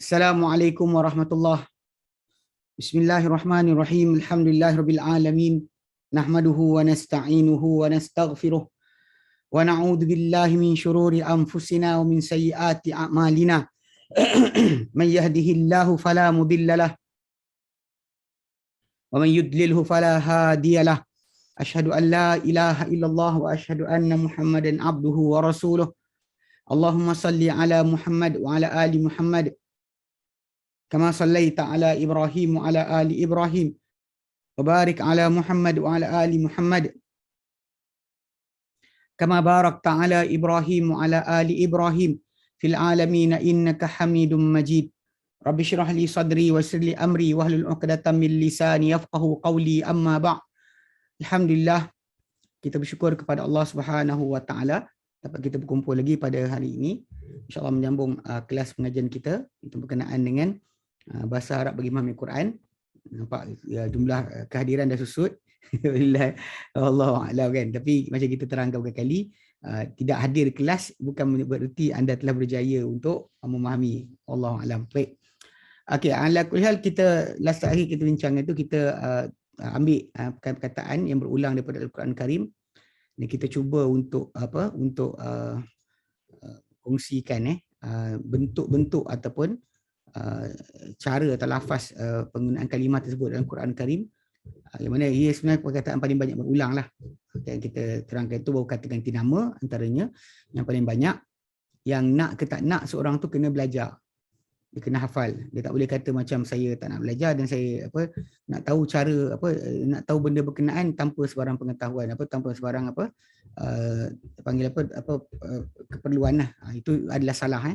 Assalamualaikum warahmatullahi. Bismillahirrahmanirrahim. Alhamdulillahirabbil alamin. Nahmaduhu wa nasta'inuhu wa nastaghfiruh. Wa na'udzu billahi min syururi anfusina wa min sayyiati a'malina. Man yahdihillahu fala mudhillalah wa man yudlilhu fala hadiyalah. Asyhadu an la ilaha illallah wa asyhadu anna Muhammadan abduhu wa rasuluh. Allahumma salli ala Muhammad wa ala ali Muhammad kama sallaita ala Ibrahim wa ala ali Ibrahim wa barik ala Muhammad wa ala ali Muhammad kama barakta ala Ibrahim wa ala ali Ibrahim fil alamin innaka Hamidum Majid. Rabbi shrah li sadri wa yassir li amri wahlul 'uqdatam min lisani yafqahu qawli, amma ba'd. Alhamdulillah, kita bersyukur kepada Allah Subhanahu wa taala dapat kita berkumpul lagi pada hari ini, insya-Allah menyambung kelas pengajian kita itu berkenaan dengan bahasa Arab bagi memahami Quran. Nampak ya, jumlah kehadiran dah susut. Wallahu a'lam kan. Tapi macam kita terangkan berkali, tidak hadir kelas bukan bererti anda telah berjaya untuk memahami. Wallahu a'lam. Baik. Okey, ala kulli hal, kita last akhir kita bincang itu kita ambil perkataan yang berulang daripada Al-Quran Karim. Dan kita cuba untuk kongsikan bentuk-bentuk ataupun cara atau lafaz penggunaan kalimah tersebut dalam Quran Karim, yang mana ia sebenarnya perkataan paling banyak berulang lah. Yang kita terangkan itu baru kata ganti nama antaranya yang paling banyak. Yang nak ke tak nak, seorang tu kena belajar, dia kena hafal. Dia tak boleh kata macam saya tak nak belajar dan saya nak tahu cara nak tahu benda berkenaan tanpa sebarang pengetahuan, tanpa sebarang keperluan lah. Itu adalah salah.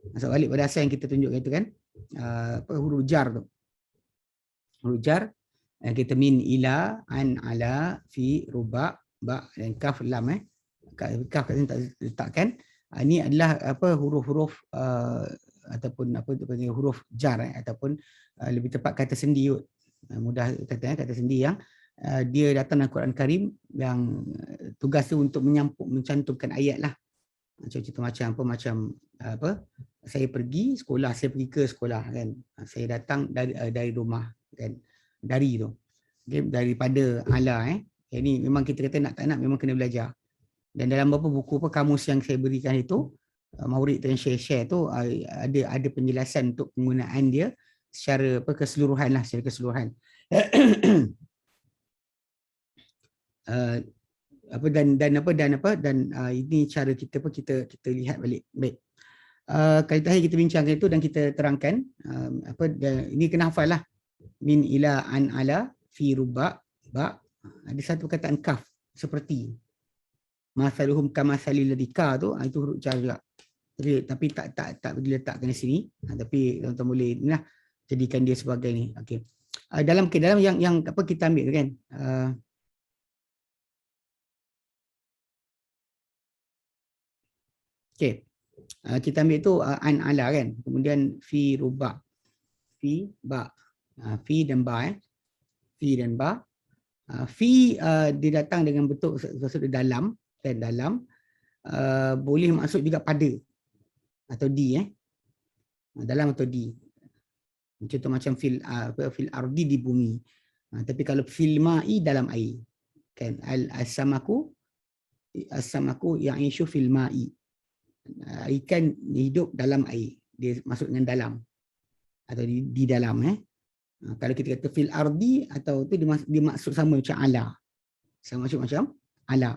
Masuk balik pada asal yang kita tunjukkan itu kan, huruf jar tu. Huruf jar kita min, ila, an, ala, fi, ruba, ba dan kaf, lam. Kaf kat sini tak letakkan. Ini adalah huruf-huruf ataupun dipanggil huruf jar, ataupun lebih tepat kata sendi kot. Mudah kata kata sendi yang dia datang dalam Quran Karim yang tugas tu untuk mencantumkan ayat lah. Macam saya pergi sekolah, saya pergi ke sekolah kan. Saya datang dari rumah kan. Dari tu. Okay, daripada ala ini memang kita kata nak tak nak memang kena belajar. Dan dalam beberapa buku kamus yang saya berikan itu, Maurid dan share tu ada penjelasan untuk penggunaan dia secara keseluruhan lah, secara keseluruhan. Dan ini cara kita lihat balik. Baik. Kali terakhir kita bincangkan itu dan kita terangkan ini kena hafal lah. Min, ila, an, ala, fi, ruba, ba. Ada satu perkataan kaf, seperti. Masaluhum kamasalil ladzi ka tu, itu huruf jar juga. Tapi tak diletakkan di sini. Tapi tuan-tuan boleh jadikan dia sebagai ni. Okey. Dalam yang kita ambil kan. Okey. Kita ambil tu an, ala kan. Kemudian fi, ruba, fi, ba. Fi dan ba. Fi dan ba. Fi dia datang dengan bentuk maksud dalam dan dalam. Boleh maksud juga pada atau di dalam atau di. Contoh macam fil ardi, di bumi. Tapi kalau fil ma'i, dalam air. Kan as-samaku ya'ishu fil ma'i. Ikan hidup dalam air. Dia masuk dengan dalam atau di dalam. Kalau kita kata fil ardi atau tu dia maksud sama macam ala. Sama macam ala.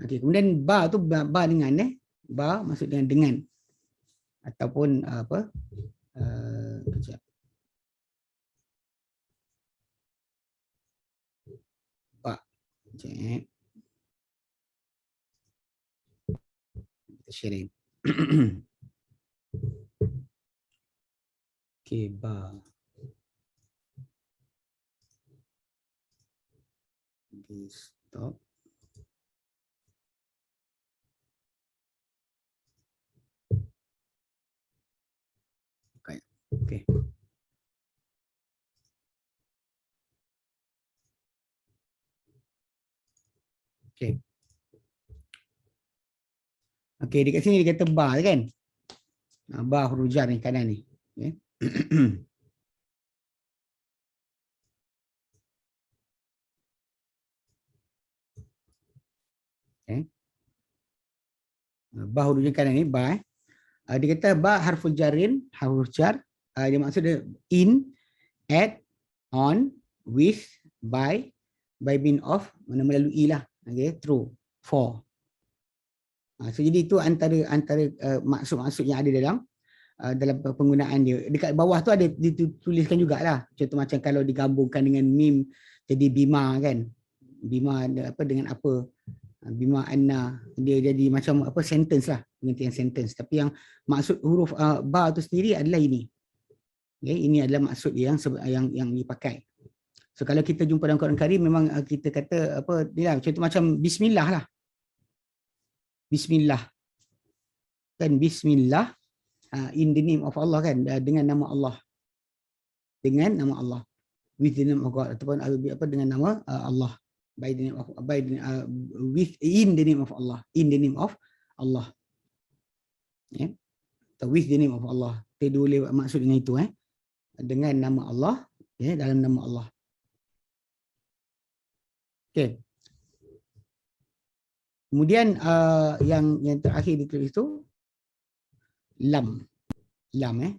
Okey, kemudian ba tu ba dengan ba maksud dengan ataupun kejap. Ba. Cek. Kita sharing. Okey, ba. Okay, stop. Okay. Okay. Okay, dekat sini dia kata ba kan. Ba huruf jar ni kanan ni. Okay. Okay. Ba huruf kanan ni ba. Dia kata ba harful jarin, haruf jar. Dia maksud dia in, at, on, with, by mean of, mana melalui lah. Okay, through, for. So jadi itu antara maksud-maksud yang ada dalam penggunaan dia. Dekat bawah tu ada dituliskan jugalah. Contoh macam kalau digabungkan dengan mim jadi bima kan. Bima dengan apa? Bima anna, dia jadi macam apa, sentence lah, pengertian sentence. Tapi yang maksud huruf ba tu sendiri adalah ini. Okay, ini adalah maksud yang dipakai. So kalau kita jumpa dalam Quran Karim memang kita kata apa ni lah, contoh macam bismillah lah. Bismillah. Kan bismillah in the name of Allah kan, dengan nama Allah. Dengan nama Allah. With the name of God ataupun apa dengan nama Allah. By the name of with in the name of Allah, in the name of Allah, yeah. With the name of Allah, kita boleh maksud dengan itu dengan nama Allah, yeah, dalam nama Allah. Okay. Kemudian yang terakhir ditulis itu lam, lam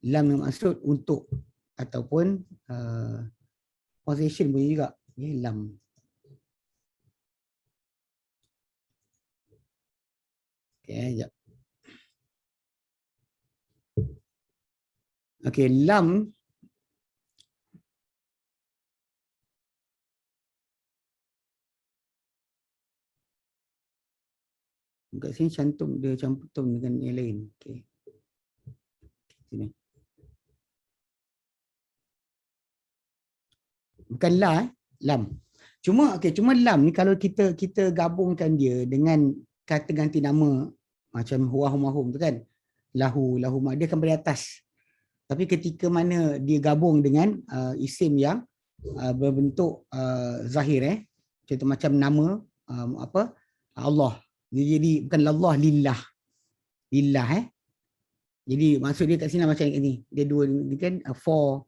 yang maksud untuk ataupun possession boleh juga, yeah, lam. Okay, sekejap. Okay, lam kat sini cantum dengan yang lain. Okay. Sini. Bukan la, lam. Cuma lam ni kalau kita gabungkan dia dengan kata ganti nama macam huwa huma hum tu kan, lahu ma, dia akan beratas. Tapi ketika mana dia gabung dengan isim yang berbentuk zahir, contoh macam nama Allah, dia jadi bukan Allah, lillah jadi maksud dia kat sini macam ni, dia dua ni kan, for,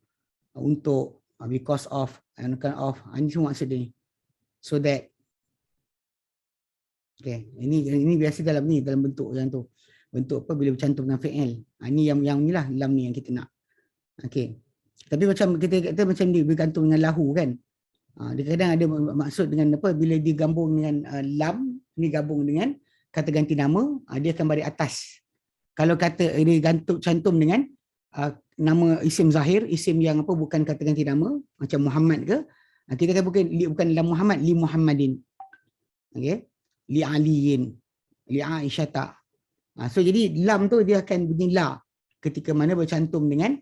untuk, because of, and kind of, ini semua maksud dia ni. So that, okay, ini biasa dalam bentuk yang tu. Bentuk apa bila bercantum dengan fi'il. Ini yang inilah lam ni yang kita nak. Okay. Tapi macam kita kata macam dia bergantung dengan lahu kan. Dia kadang ada maksud dengan apa, bila digabung dengan lam, ni gabung dengan kata ganti nama, dia akan balik atas. Kalau kata dia cantum dengan nama isim zahir, isim yang apa bukan kata ganti nama, macam Muhammad ke, kita kata bukan lam Muhammad, li Muhammadin. Okay. Li aliyin, li aisyata. So jadi lam tu dia akan bunyi la ketika mana bercantum dengan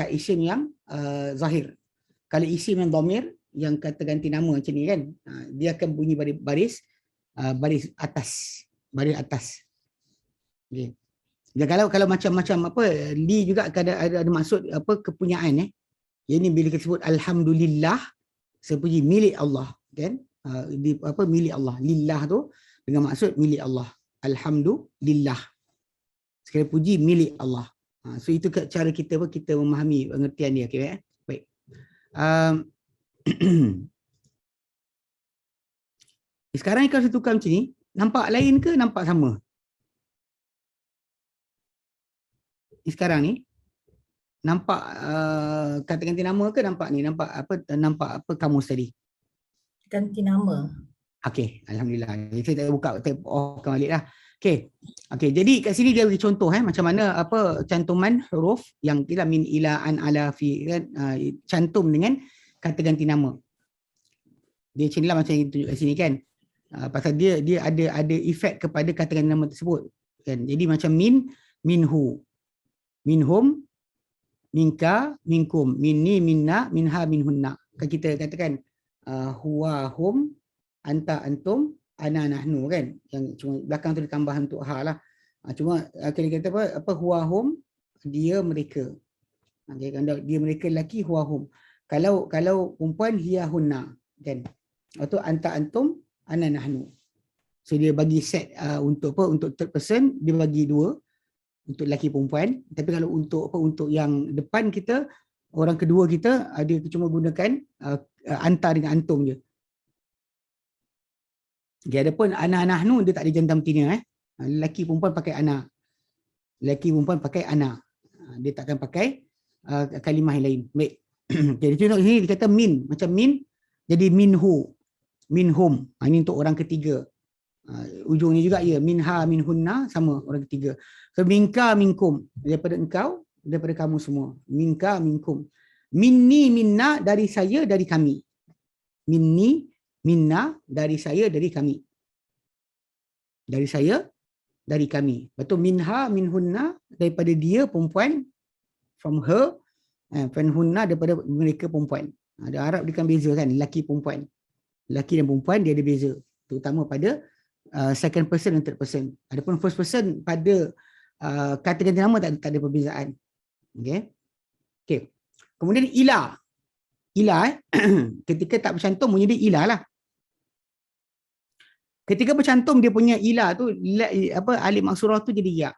isim yang zahir. Kalau isim yang dhamir, yang kata ganti nama macam ni kan, dia akan bunyi baris atas, baris atas. Okay. Dan kalau macam apa, li juga ada maksud apa, kepunyaan Yang ni bila kita sebut alhamdulillah, sepuji milik Allah kan, milik Allah. Lillah tu dengan maksud milik Allah. Alhamdulillah, sekali puji milik Allah. So itu cara kita memahami pengertian dia. Okay, baik. Sekarang kalau saya tukar macam ni, nampak lain ke nampak sama? Sekarang ni nampak kata ganti nama ke nampak ni, nampak apa kamus tadi? Ganti nama. Okey, alhamdulillah. Saya tak buka, off balik lah. Okey, jadi kat sini dia bagi contoh macam mana apa cantuman huruf yang kita min ila an ala fi kan, cantum dengan kata ganti nama. Dia macam inilah macam yang tunjuk kat sini kan. Pasal dia ada efek kepada kata ganti nama tersebut kan. Jadi macam min, minhu, minhum, minka, minkum, minni, minna, minha, minhunna. Kan kita katakan huwa hum, anta antum, ana nahnu kan, yang cuma belakang tu ditambah untuk ha lah. Cuma kita kata apa huwa hum, dia mereka. Okay, dia mereka lelaki huwa hum. Kalau perempuan hiya hunna kan. Atau anta antum, ana nahnu. So dia bagi set untuk third person, dia bagi dua. untuk lelaki perempuan. Tapi kalau untuk yang depan kita, orang kedua kita, dia cuma gunakan anta dengan antum je. Okay, adapun ana nahnu dia tak ada jantam betina. Lelaki perempuan pakai ana. Lelaki perempuan pakai ana. Dia takkan pakai kalimah yang lain. Baik. Jadi contoh sini dia kata min, macam min jadi minhu, minhum. Ini untuk orang ketiga. Ujungnya juga ya, minha minhunna, sama orang ketiga. So minka minkum, daripada engkau, daripada kamu semua. Minka minkum. Minni minna, dari saya dari kami. Minni minna, dari saya dari kami. Dari saya dari kami. Betul, minha minhunna, daripada dia perempuan, from her, fanhunna, daripada mereka perempuan. Ada Arab dia kan beza kan, lelaki perempuan. Lelaki dan perempuan dia ada beza, terutama pada second person dan third person. Adapun first person pada kata ganti nama tak ada perbezaan. Okey. Okey. Kemudian ila. Ila ketika tak bercantum bunyi dia ila lah. Ketika bercantum dia punya ila tu alif maksurah tu jadi ya.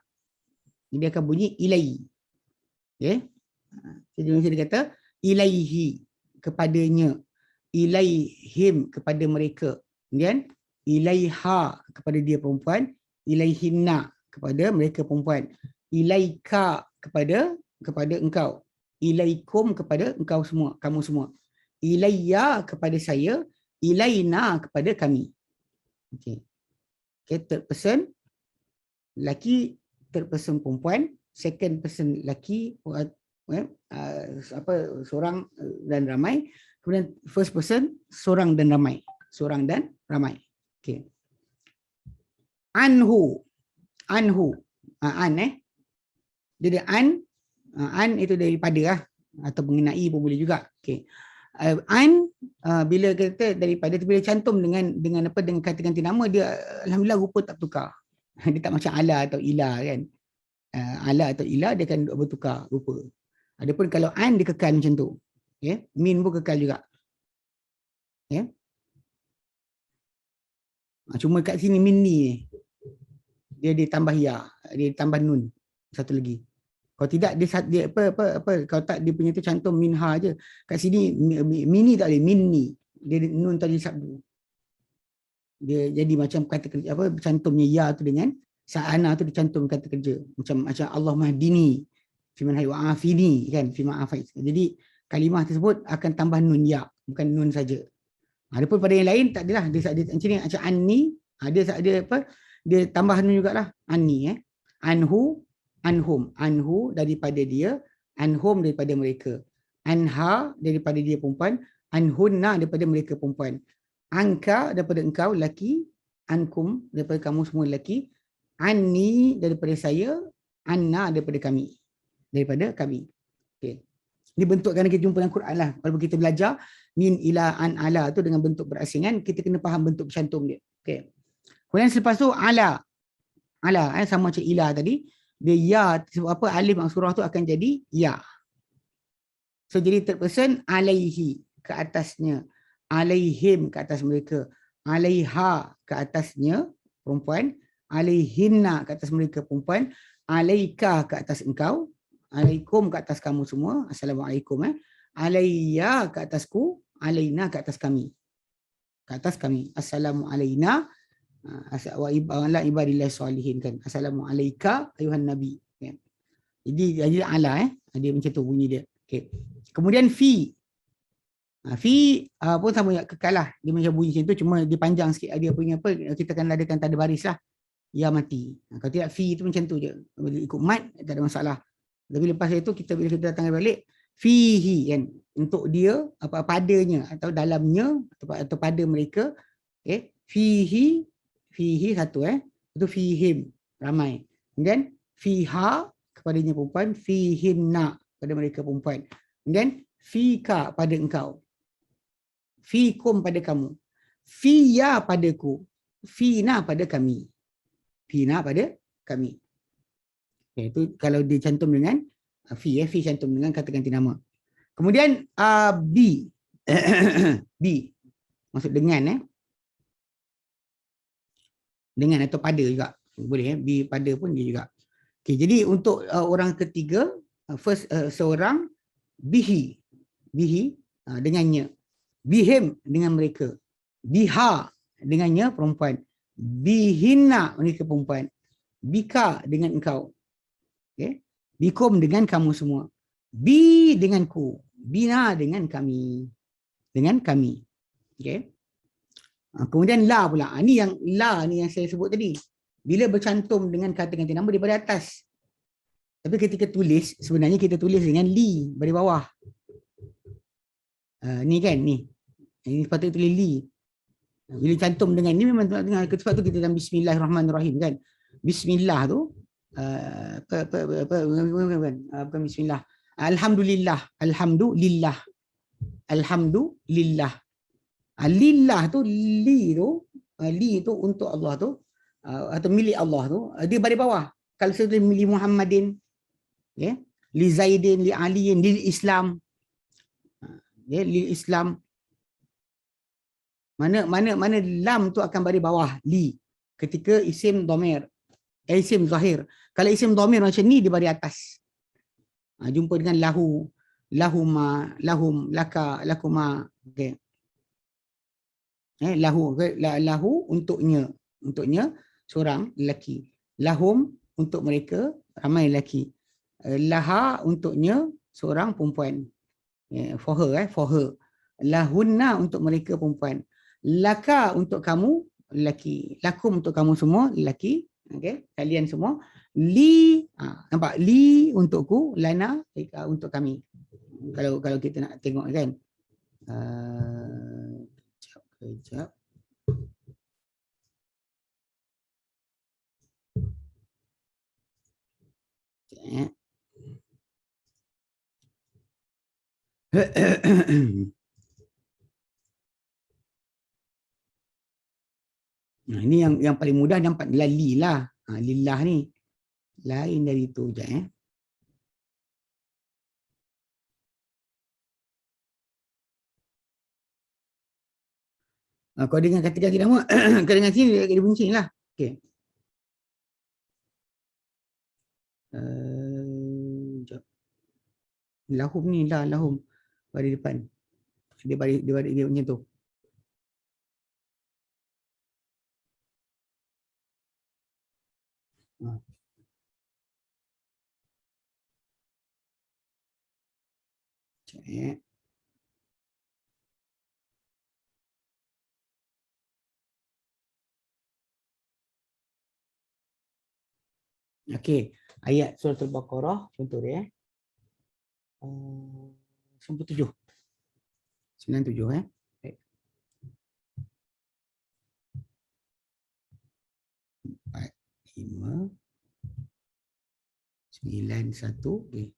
Dia akan bunyi ilai. Okey. Jadi dia kata ilaihi, kepadanya. Ilaihim, kepada mereka. Kemudian ilaiha, kepada dia perempuan. Ilaihinna, kepada mereka perempuan. Ilaika, kepada engkau. Ilaikum, kepada engkau semua, kamu semua. Ilayya, kepada saya. Ilaina, kepada kami. Okey. Okay, third person lelaki, third person perempuan, second person lelaki, seorang dan ramai. Kemudian first person seorang dan ramai. Seorang dan ramai. Okey. Anhu. Anhu. Jadi an itu daripada lah, atau mengenai pun boleh juga. Okey. Bila kata daripada tu, bila cantum dengan kata ganti nama, dia alhamdulillah rupa tak bertukar. Dia tak macam ala atau ila kan. Ala atau ila dia akan bertukar rupa. Adapun kalau an dia kekal macam tu. Okay. Min pun kekal juga. Okay. Cuma kat sini min ni dia ditambah ya, dia ditambah nun satu lagi. Kalau tidak dia kalau tak dia punya tu cantum minha je. Kat sini mini tak boleh, minni. Dia nun tadi sabdu. Dia jadi macam kata kerja cantumnya ya tu dengan sa'ana tu dicantum kata kerja. Macam Allah mahdini fiman hayy wa afini kan, fima afait. Jadi kalimah tersebut akan tambah nun ya, bukan nun saja. Adapun pada yang lain tak adalah, dia macam ni macam anni, dia tambah nun jugalah, anni anhu, anhum, anhu daripada dia, anhum daripada mereka, anha daripada dia perempuan, anhunna daripada mereka perempuan, angka daripada engkau lelaki, ankum daripada kamu semua lelaki, anni daripada saya, anna daripada kami. Okey. Ini bentuk kerana kita jumpa dalam Quran lah. Walaupun kita belajar min, ila, an, ala tu dengan bentuk berasingan, kita kena faham bentuk bercantum dia. Okey. Kemudian selepas tu ala. Ala sama macam ila tadi. Dia ya, alif maksurah tu akan jadi ya. So jadi third person alaihi, ke atasnya. Alaihim, ke atas mereka. Alaiha, ke atasnya perempuan. Alaihinna, ke atas mereka perempuan. Alaika, ke atas engkau. Alaikum, ke atas kamu semua. Assalamualaikum. Alayya, ke atasku. Alaina, ke atas kami. Ke atas kami. Assalamu alaina wa ala ibadillah salihin kan. Assalamu alaika ayuhan nabi. Okay. Jadi ala dia macam tu bunyi dia. Okay. Kemudian fi. Fi pun sama kekal lah. Dia macam bunyi macam tu, cuma dia panjang sikit. Dia punya kita akan adakan tanda baris lah. Ya mati. Kalau tidak fi tu macam tu je. Ikut mat tak ada masalah. Tapi lepas itu bila kita datang balik, fihi kan, untuk dia padanya atau dalamnya atau pada mereka. Okay. Fihi satu itu fihim ramai. Kemudian fiha kepadanya perempuan, fihinna pada mereka perempuan. Kemudian fika pada engkau, fikum pada kamu, fiya padaku, fina pada kami. Fina pada kami. Okay, itu kalau dicantum dengan fi cantum dengan kata ganti nama. Kemudian bi bi maksud dengan dengan atau pada juga boleh bi pada pun dia juga. Okay, jadi untuk orang ketiga, first seorang, bihi dengannya, bihim dengan mereka, biha dengannya perempuan, bihinna mereka perempuan, bika dengan engkau, okay? Bikum dengan kamu semua, bi denganku, bina dengan kami, okay? Kemudian la pula, ni yang saya sebut tadi, bila bercantum dengan kata ganti nama daripada atas, tapi ketika tulis sebenarnya kita tulis dengan li dari bawah. Ni kan, ni sepatutnya tulis li. Bila cantum dengan ni memang dengan sebab tu kita dalam bismillahirrahmanirrahim kan. Bismillah tu bukan bismillah. Alhamdulillah. Lillah tu li tu untuk Allah tu atau milik Allah tu dia baris bawah. Kalau saya tulis milik Muhammadin, ya, li Zaidin, li Aliin, lil Islam. Ya, lil Islam. Mana lam tu akan baris bawah li ketika isim dhamir, isim zahir. Kalau isim dhamir macam ni dia baris atas. Jumpa dengan lahu, lahuma, lahum, laka, lakuma. Okey. Lahu untuknya seorang lelaki. Lahum untuk mereka ramai lelaki. Laha untuknya seorang perempuan. For her. Lahunna untuk mereka perempuan. Laka untuk kamu lelaki. Lakum untuk kamu semua lelaki. Okay? Kalian semua. Li, nampak? Li untukku, lana untuk kami. Kalau kita nak tengok kan. Kejap. Nah, ini yang paling mudah nampak lillah. Lillah ni lain dari itu je. Kau dengan kata ganti nama kau dengan sini dia bunyi lah. Okey. Lahum ni lah, lahum baris depan. Dia baris dia punya tu. Cek. Okey, ayat surah Al-Baqarah contoh dia 97. 97 Baik. 4 5 9 1 okey.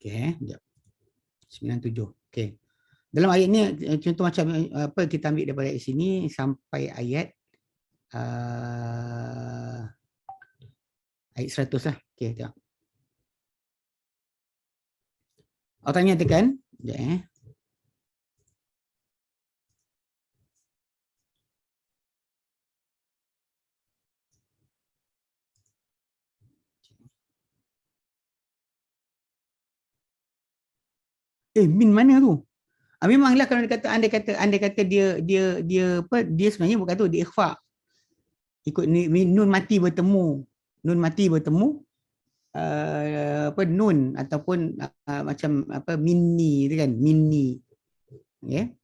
Okey, jap. 97. Okey. Dalam ayat ni contoh macam apa kita ambil daripada ayat sini sampai ayat ayat 100 lah. Okey, tengok. Tanya tekan. Sekejap min mana tu? Memanglah kalau andai kata dia sebenarnya bukan tu, dia ikhfa. Ikut nun mati bertemu. Nun mati bertemu nun ataupun macam minni tu kan, minni. Okey.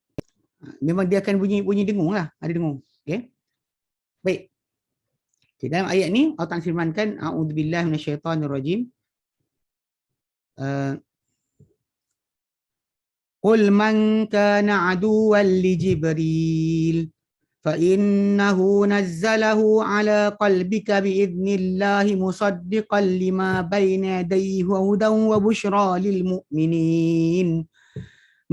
Memang dia akan bunyi dengung lah, ada dengung. Okey. Baik. Okay, dalam ayat ni Allah Ta'ala firmankan a'udzubillahi minasyaitonirrajim. Qul man kana aduwwan li Jibril fa innahu nazzalahu ala qalbika bi idnillahi musaddiqan lima bayna yadayhi wa hudan wa bushra lil mu'minin.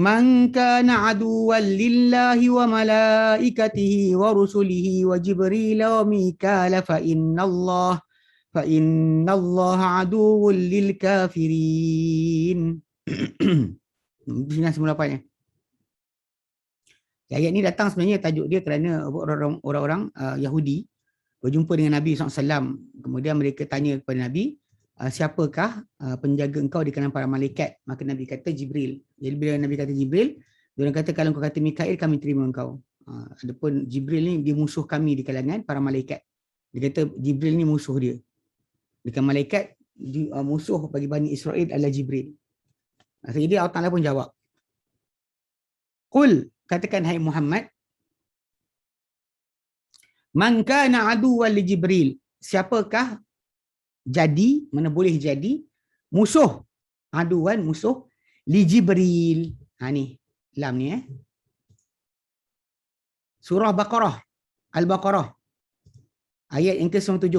Man kana aduwwan lillahi wa malaikatihi wa rusulihi wa Jibril wa Mikala fa innallaha Fa innallaha aduwwul lil kafirin. Sini semula apanya? Ayat ni datang sebenarnya tajuk dia kerana orang-orang Yahudi berjumpa dengan Nabi SAW. Kemudian mereka tanya kepada Nabi, siapakah penjaga engkau di kalangan para malaikat? Maka Nabi kata Jibril. Jadi bila Nabi kata Jibril, dia kata kalau kau kata Mikail, kami terima engkau. Adapun Jibril ni dia musuh kami di kalangan para malaikat. Dia kata Jibril ni musuh dia. Di kalangan malaikat, musuh bagi Bani Israel adalah Jibril. Jadi Allah Ta'ala pun jawab. Qul, katakan hai Muhammad, man kana aduwwan li Jibril, siapakah jadi, mana boleh jadi musuh, aduwan musuh li Jibril. Ni lam ni surah Baqarah, Al-Baqarah ayat yang ke-97.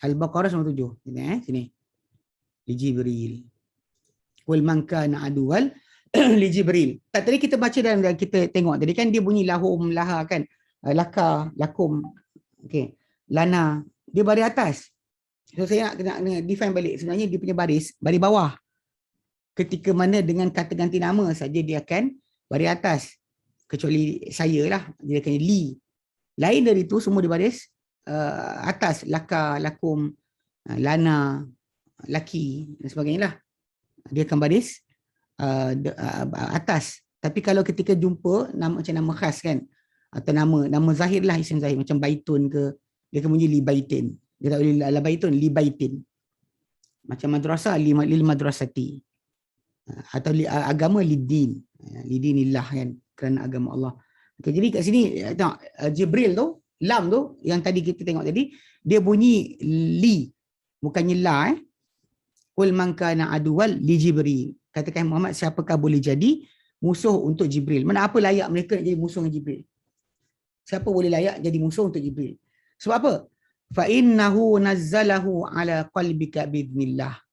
Al-Baqarah 97. Sini li Jibril. Wal man kana aduwal li Jibril. Tadi kita baca dan kita tengok tadi kan dia bunyi lahum laha kan, laka lakum, okey, lana, dia baris atas. So saya nak define balik, sebenarnya dia punya baris bawah. Ketika mana dengan kata ganti nama saja dia akan baris atas, kecuali saya lah, dia akan li. Lain dari itu semua dia baris atas, laka, lakum, lana, laki dan sebagainya lah. Dia akan baris atas. Tapi kalau ketika jumpa nama macam nama khas kan, atau nama zahir lah, isim zahir macam baitun ke, dia akan bunyi li baitin. Dia tak boleh la baitun, li baitin. Macam madrasah li madrasati. Atau agama lidin. Lidinillah kan, kerana agama Allah. Okay, jadi kat sini tengok Jibril tu, lam tu yang tadi kita tengok tadi, dia bunyi li, bukannya la. Qul man kana aduwal li Jibril. Katakan Muhammad, siapakah boleh jadi musuh untuk Jibril? Mana apa layak mereka nak jadi musuh dengan Jibril? Siapa boleh layak jadi musuh untuk Jibril? Sebab apa? Fa innahu nazzalahu ala qalbika biidznillah.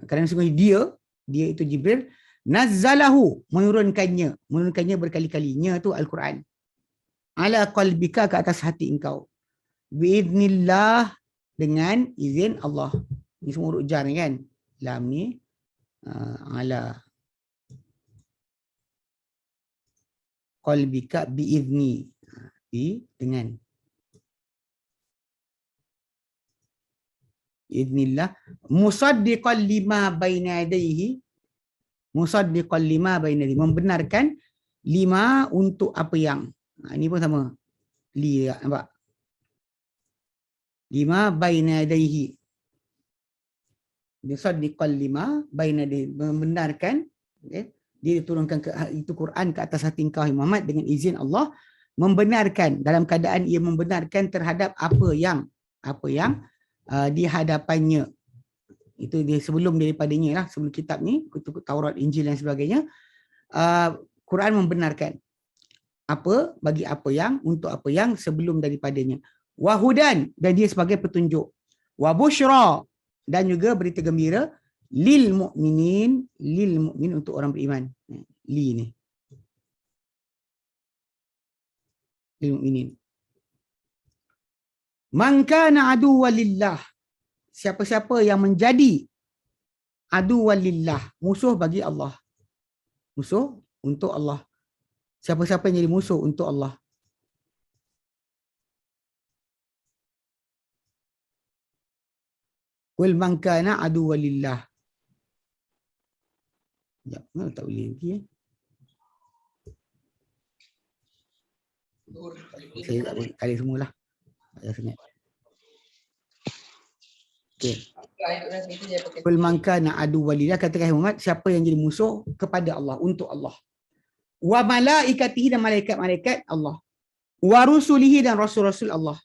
Kerana sungguhnya dia itu Jibril, nazzalahu, menurunkannya berkali-kali. Nya tu Al-Quran. Ala qalbika, ke atas hati engkau. Biidznillah, dengan izin Allah. Ini semua huruf jar ni kan. Lam ni ala qalbika biizni, dengan iznillah, musaddiqan lima baina yadayhi, musaddiqan lima baina yadayhi, membenarkan lima untuk apa yang. Ini pun sama. Li, nampak? Lima baina yadayhi. Musaddiqan lima baina yadayhi, membenarkan, okay? Dia diturunkan itu Quran ke atas hati engkau Muhammad dengan izin Allah, membenarkan, dalam keadaan ia membenarkan terhadap apa yang di hadapannya. Itu dia sebelum daripadanya lah, sebelum kitab ni, Taurat, Injil dan sebagainya. Quran membenarkan apa, bagi apa yang, untuk apa yang sebelum daripadanya. Wahudan, dan dia sebagai petunjuk. Wa busyra, dan juga berita gembira, lil mu'minin, untuk orang beriman. Li ni. Lil mu'minin. Man kana aduwwan lillah, siapa-siapa yang menjadi aduwwan lillah, musuh bagi Allah. Musuh untuk Allah. Siapa-siapa yang jadi musuh untuk Allah. Qul man kana aduwwan lillah. Ya, tak boleh lagi Saya tak boleh kali semualah. Saya sangat. Okey. Qul man kana aduwwan lillah, katakan Muhammad, siapa yang jadi musuh kepada Allah, untuk Allah. Wa malaikatihi, dan malaikat-malaikat Allah. Wa rusulihi, dan rasul-rasul Allah.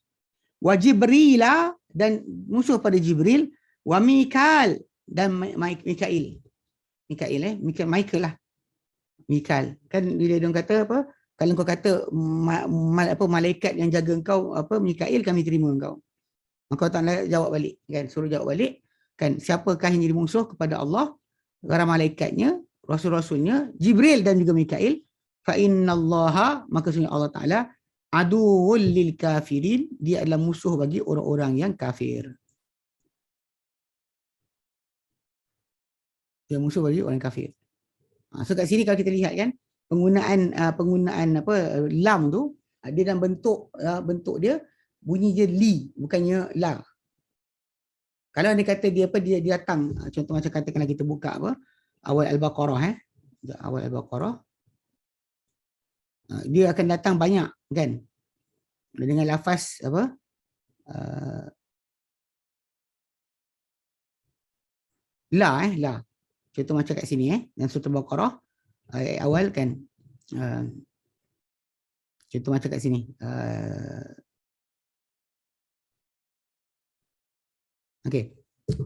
Wa Jibrila, dan musuh pada Jibril. Wa Mikail, dan Mikail. Michael lah. Mikail. Kan bila dia kata apa? Kalau kau kata malaikat yang jaga engkau Mikail, kami terima engkau. Maka tak nak jawab balik kan, suruh jawab balik kan, siapakah yang jadi musuh kepada Allah? Para malaikatnya, rasul-rasulnya, Jibril dan juga Mikail. Fa innallaha, maka sesungguhnya Allah Taala aduwwul lil kafirin, dia adalah musuh bagi orang-orang yang kafir. Dia musuh bagi orang kafir. So kat sini kalau kita lihat kan, penggunaan apa lam tu, dia dalam bentuk dia bunyi dia li, bukannya la. Kalau dia kata dia apa, dia datang, contoh macam katakanlah kita buka apa awal Al-Baqarah, awal Al-Baqarah, dia akan datang banyak kan, dengan lafaz apa, la. Contoh macam kat sini dalam surah Al-Baqarah ayat awal kan, contoh macam kat sini, okey,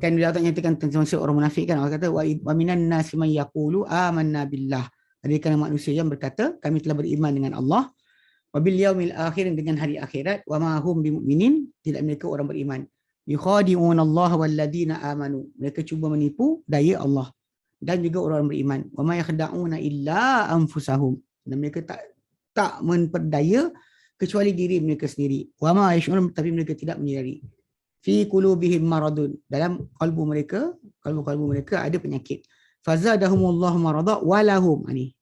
kan dia tak nyatakan tentang orang munafik kan, Allah kata wa minan nasi man yaqulu amanna billah, ada kalangan manusia yang berkata kami telah beriman dengan Allah, wa bil yaumil akhir, dengan hari akhirat, wa ma hum bimumin, tidak mereka orang beriman, yukhadi'un Allah wal ladina amanu, mereka cuba menipu daya Allah dan juga orang beriman, wa ma yakhda'una illa anfusahum, dan mereka tak memperdaya kecuali diri mereka sendiri, wa ma yash'urun, tapi mereka tidak menyadari, fi qulubihim maradun, dalam kalbu mereka ada penyakit, fazadahumullahu marada walahum, ni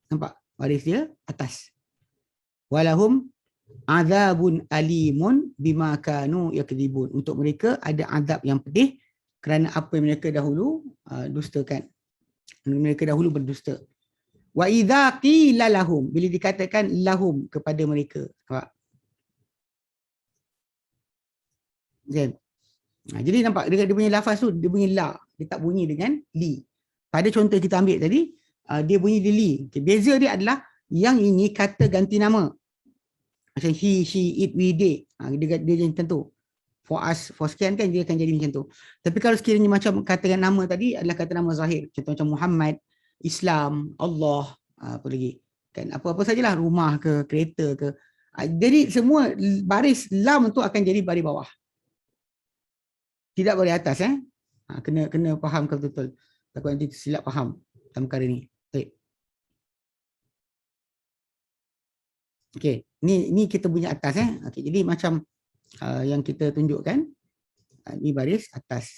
nampak baris dia atas, walahum azabun alimun bima kanu yakdzibun, untuk mereka ada azab yang pedih kerana apa yang mereka dahulu dustakan, mereka dahulu berdusta. Wa idza qila lahum, bila dikatakan lahum kepada mereka, nampak? Kan? Jadi nampak dia punya lafaz tu, dia bunyi la, dia tak bunyi dengan li. Pada contoh kita ambil tadi, dia bunyi di li. Okay, beza dia adalah yang ini kata ganti nama. Macam he, she, it, we, they. Dia macam tu. For us, for sekian kan dia akan jadi macam tu. Tapi kalau sekiranya macam kata nama tadi adalah kata nama zahir. Contoh macam Muhammad, Islam, Allah, apa lagi. Kan apa-apa sajalah, rumah ke, kereta ke. Jadi semua baris lam tu akan jadi baris bawah. Tidak baris atas kena faham betul-betul. Takut nanti silap faham dalam perkara ni. Baik. Okey, ni kita punya atas Okey, jadi macam yang kita tunjukkan, ni baris atas.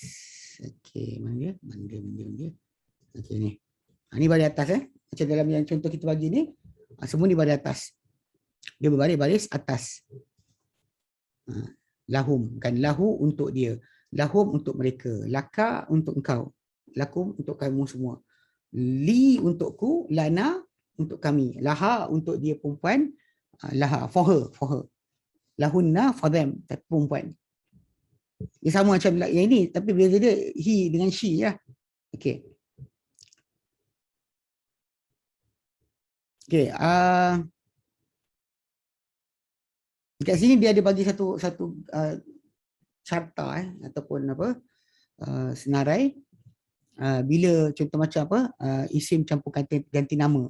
Okey, mana dia? Okey ni. Ni baris atas Macam dalam yang contoh kita bagi ni, semua ni baris atas. Dia berbaris-baris atas. Lahum, kan, lahu untuk dia. Lahum untuk mereka, laka untuk engkau, lakum untuk kamu semua, li untukku, lana untuk kami, laha untuk dia perempuan, laha for her, lahunna for them, tapi perempuan. Dia sama macam yang ini, tapi beza dia he dengan she ya. Okey. Okey, dekat sini dia ada bagi satu carta ataupun apa, senarai, bila contoh macam apa, isim campur ganti nama,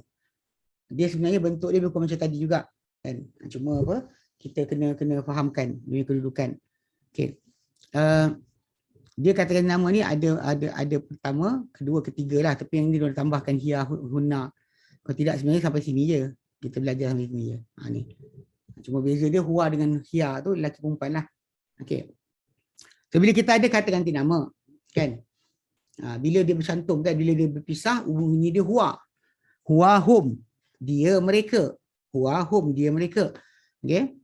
dia sebenarnya bentuk dia bukan macam tadi juga kan, cuma apa, kita kena fahamkan dia kedudukan. Okey, dia katakan nama ni ada pertama, kedua, ketiga lah, tapi yang ni dia tambahkan hiya, hunna. Kalau tidak sebenarnya sampai sini je, kita belajar sampai sini je. Ni cuma beza dia huwa dengan hiya tu lelaki perempuan lah. Okey, so bila kita ada kata ganti nama kan, bila dia bercantum kan, bila dia berpisah, bunyi dia huwa, hum, dia mereka, huwa hum, dia mereka. Okey,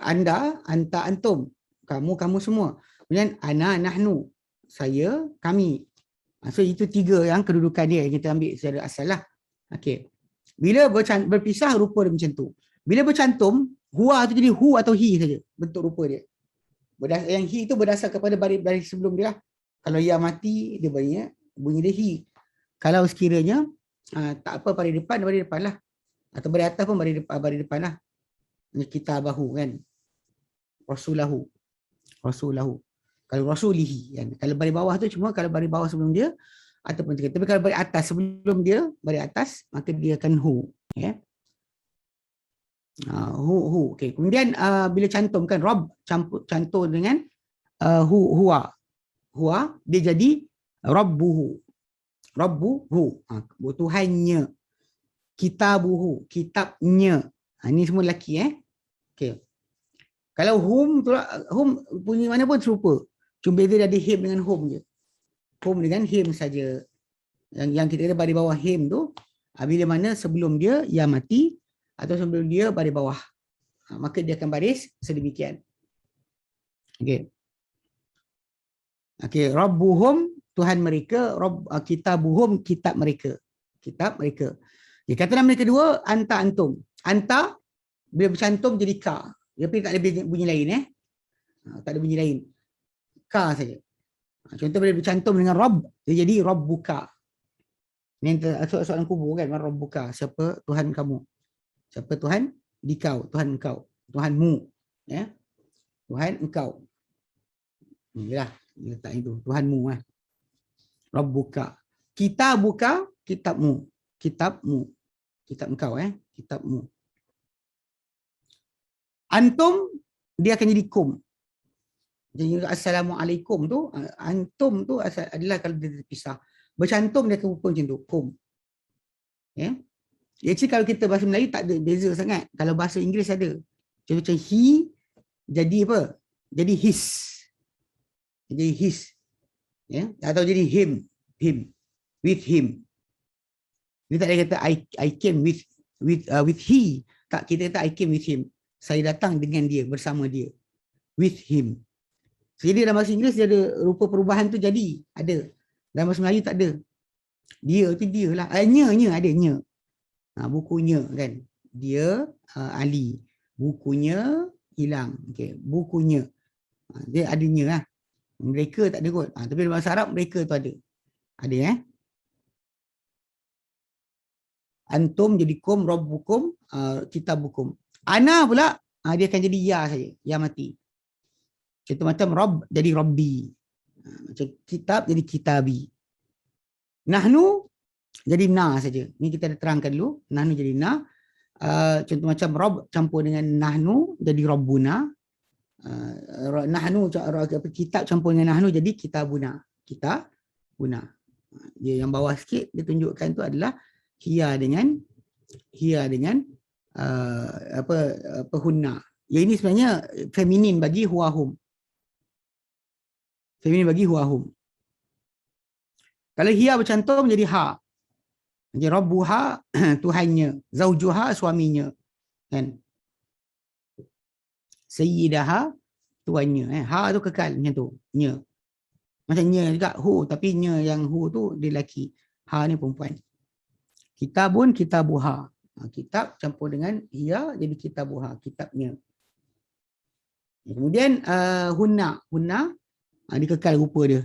anda, anta, antum, kamu semua. Kemudian ana, nahnu, saya, kami. So itu tiga yang kedudukan dia yang kita ambil secara asal lah. Okey, bila berpisah rupa dia macam tu. Bila bercantum, huwa tu jadi hu atau hi saja bentuk rupa dia. Yang hi itu berdasar kepada baris sebelum dia lah. Kalau ia mati, dia bunyi dia hi. Kalau sekiranya tak apa, baris depan lah. Atau baris atas pun baris depan lah. Kitabahu kan. Rasulahu. Kalau rasulihi kan. Kalau baris bawah tu cuma kalau baris bawah sebelum dia ataupun tiga. Tapi kalau baris atas sebelum dia, baris atas, maka dia akan hu. Ya. Hu. Okay. Kemudian bila cantumkan Rob, cantum dengan huwa, dia jadi Rabbuhu. Tuhannya. Kitabuhu, kitabnya. Ini semua lelaki Okey. Kalau hum tu, hum bunyi mana pun serupa. Cuma beza dia ada him dengan home je. Home dengan him saja. Yang kita kata baris bawah him tu, bila mana sebelum dia ya mati atau sebelum dia baris bawah. Maka dia akan baris sedemikian. Okey. Okey, Rabbuhum, Tuhan mereka, kitabuhum, kitab mereka. Kitab mereka. Dia kata nama kedua, anta antum. Anta bila bercantum jadi ka. Tapi tak ada bunyi lain tak ada bunyi lain. Ka saja. Contoh bila bercantum dengan Rabb, dia jadi Rabbuka. Ini soalan kubur kan, Rabbuka, siapa Tuhan kamu? Siapa Tuhan? Dikau, Tuhan engkau, Tuhanmu, ya. Tuhan engkau. Inilah letak itu, Tuhanmu Rabbuka. Kitabuka, kitabmu. Kitabmu. Kitab engkau kitabmu. Antum dia akan jadi kum. Jadi assalamualaikum tu, antum tu adalah kalau dia terpisah. Bercantum dia akan rupa macam tu, kum. Ya. Actually kalau kita bahasa Melayu tak ada beza sangat. Kalau bahasa Inggeris ada. Contoh macam he jadi apa? Jadi his. Jadi his. Ya, atau jadi him, with him. Dia tak ada kata I came with he. Tak, kita kata I came with him. Saya datang dengan dia, bersama dia. With him. Jadi dalam bahasa Inggeris dia ada rupa perubahan tu jadi, ada. Dalam bahasa Melayu tak ada. Dia tu dia lah. Nya ada nya. Bukunya kan. Dia Ali. Bukunya hilang. Okay. Bukunya. Dia ada nya lah. Mereka tak ada kot. Tapi dalam bahasa Arab mereka tu ada. Ada Antum jadi kum, rabbukum, kitabukum. Ana pula dia akan jadi ya saja, ya mati. Contoh macam Rabb jadi Rabbi. Macam kitab jadi kitabi. Nahnu jadi na saja. Ni kita dah terangkan dulu. Nahnu jadi na. Contoh macam Rabb campur dengan nahnu jadi Rabbuna. Nahnu kitab campur dengan nahnu jadi kitabuna. Kitabuna. Dia yang bawah sikit dia tunjukkan tu adalah hiya dengan hunna. Ya ini sebenarnya feminin bagi huwahum. Feminin bagi huwahum. Kalau hiya bercantum jadi ha. Jadi rabbuha tuhannya, zaujuha suaminya. Kan? Sayyidaha tuannya. Ha tu kekal macam tu, nya. Macam nya juga hu, tapi nya yang hu tu dia lelaki. Ha ni perempuan. Kitabun kitabuha. Kitab campur dengan hiya jadi kitabuha, kitabnya. Kemudian hunna dia kekal rupa dia.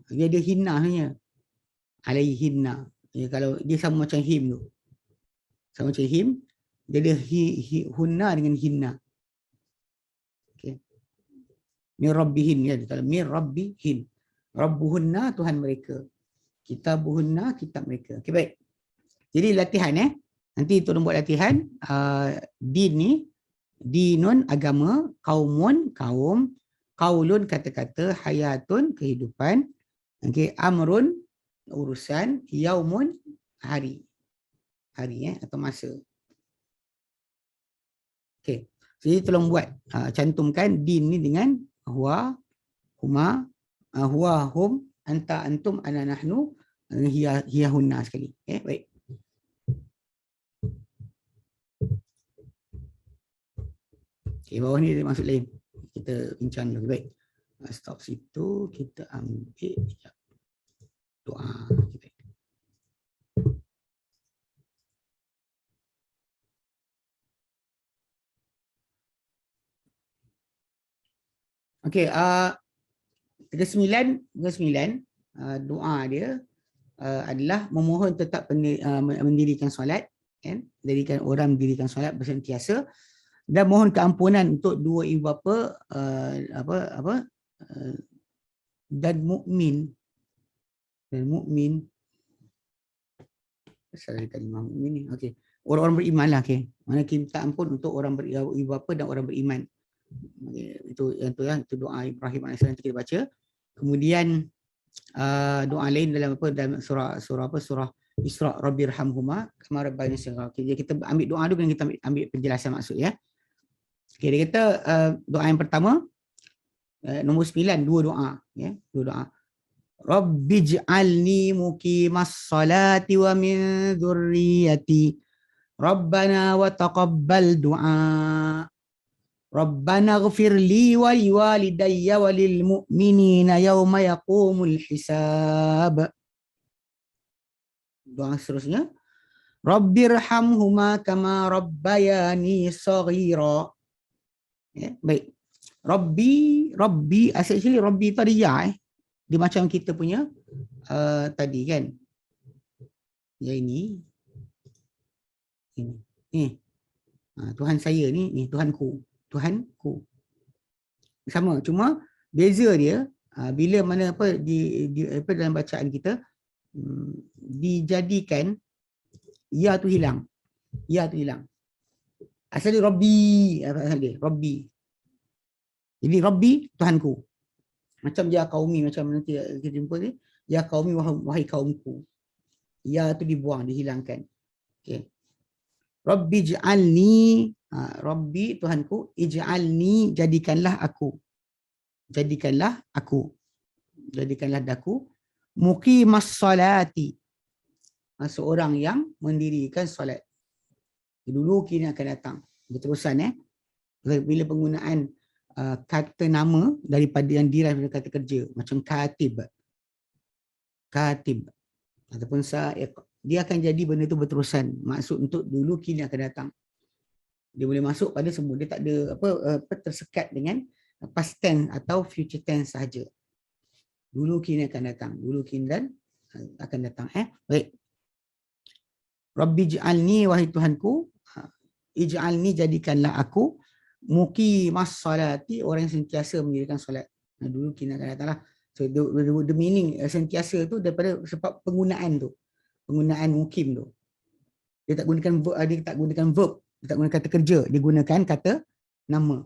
Dia ada hinna sebenarnya. Alaihinna. Kalau dia sama macam him tu. Sama macam him, dia ada hunna dengan hinna. Okey. Mir rabbihin ya, kalau mir rabbihin. Rabbuhunna Tuhan mereka. Kitabuhunna kitab mereka. Okey baik. Jadi latihan nanti tolong buat latihan. Din ni, dinun agama, kaumun kaum, kaulun kata-kata, hayatun kehidupan, okey, amrun urusan, yaumun hari atau masa. Okey. Jadi tolong buat cantumkan din ni dengan huwa, huma, huwa, hum, anta, antum, ana, nahnu, hiya, hunna sekali. Okey, baik. Okay, bawah ni ada maksud lain. Kita bincang dulu. Baik. Stop situ. Kita ambil doa. Okay. Okey, 39 doa dia adalah memohon tetap mendirikan solat, kan? Orang mendirikan solat bersentiasa dan mohon keampunan untuk dua ibu bapa dan mukmin. Salah kalimah mukmin ni. Okey. Orang-orang beriman lah, okey. Mana kita minta ampun untuk orang ibu bapa dan orang beriman. Itu doa Ibrahim AS nanti kita baca. Kemudian doa lain dalam surah Isra, Rabbirhamhuma kama rabbayani shaghira. Okey, jadi kita ambil doa dulu dan kita ambil penjelasan maksud ya. Okay, dia kata doa yang pertama, nombor 9, dua doa. Ya, dua doa. Rabbij'alni muqimas salati wa min dzurriyyati. Rabbana wa taqabbal du'a. Rabbana ighfir li wa liwalidayya wa lil mu'minina yawma yaqumul hisab. Doa seterusnya. Rabbirhamhuma kama rabbayani shaghira. Ya, baik. Rabbi, actually Rabbi tu ada ya. Dia macam kita punya tadi kan. Ya ini. Tuhan saya ni Tuhanku. Tuhanku. Sama, cuma beza dia bila mana apa apa dalam bacaan kita dijadikan ya tu hilang. Ya tu hilang. Asal dia Rabbi, asal dia Rabbi. Jadi Rabbi Tuhanku. Macam ya qaumi, macam nanti kita jumpa ni, ya qaumi, wahai kaumku. Ya tu dibuang, dihilangkan. Okey. Rabbi ij'alni, Rabbi Tuhanku, ij'alni, jadikanlah aku. Jadikanlah aku. Jadikanlah daku muqimas salati, seorang yang mendirikan solat. Dulu kini akan datang. Berterusan bila penggunaan kata nama daripada yang diraih dari kata kerja, macam katib. Katib ataupun sa'iq, dia akan jadi benda tu berterusan. Maksud untuk dulu kini akan datang. Dia boleh masuk pada semua, dia tak ada apa tersekat dengan past tense atau future tense sahaja. Dulu kini akan datang, dulu kini dan akan datang. Baik. Rabbi ij'alni, wahai Tuhanku, ij'alni, jadikanlah aku, muqimas salati, orang yang sentiasa mendirikan solat. Dulu kini akan datanglah. So the meaning sentiasa tu daripada sebab penggunaan tu. Penggunaan mukim tu. Dia tak gunakan verb, dia tak guna kata kerja, dia gunakan kata nama.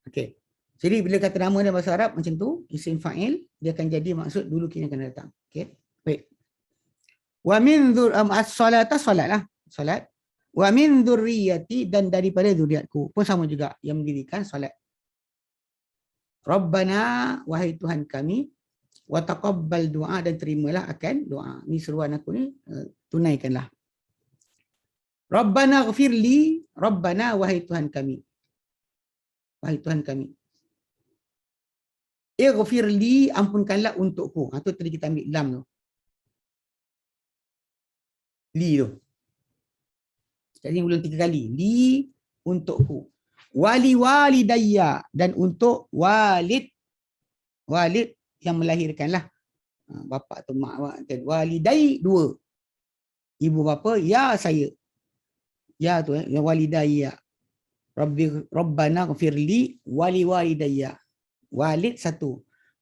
Okey. Jadi bila kata nama dalam bahasa Arab macam tu, isim fa'il, dia akan jadi maksud dulu kini akan datang. Okey. Baik. Wa min as-salata, salatlah, salat. Wa min dzurriyyati, dan daripada zuriatku pun sama juga yang mendirikan salat. Rabbana, wahai Tuhan kami, wa taqabbal du'a, dan terimalah akan doa. Ni seruan aku ni, tunaikanlah. Rabbana ighfirli, Rabbana, wahai Tuhan kami. Wahai Tuhan kami. Ighfirli, ampunkanlah untukku. Tu tadi kita ambil lam tu. Li tu. Jadi ulang 3 kali. Li, untukku. Wali walidayya, dan untuk walid. Walid yang melahirkanlah. Bapa atau mak. Walidai 2. Ibu bapa, ya saya. Ya tu walidayya. Rabbana ighfirli wali walidayya. Walid 1.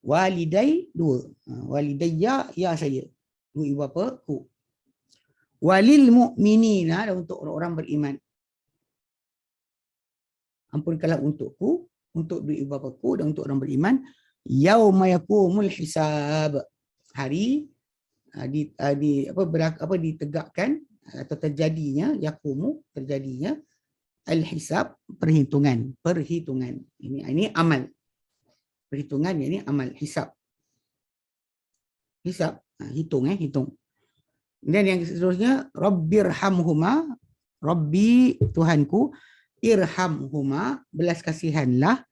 Walidai 2. Walidayya, ya saya. Ibu bapa ku. Walil mu'minina, dan untuk orang-orang beriman. Ampunkanlah untukku, untuk ibu bapaku, dan untuk orang beriman. Yauma yaqumul hisab. Hari ditegakkan atau terjadinya, yaqumu, terjadinya al-hisab, perhitungan. Ini amal. Perhitungan ini amal, hisab. Hisab, hitung. Dan yang seterusnya, Rabbirhamhuma, Rabbi Tuhanku, irhamhuma, belas kasihanlah,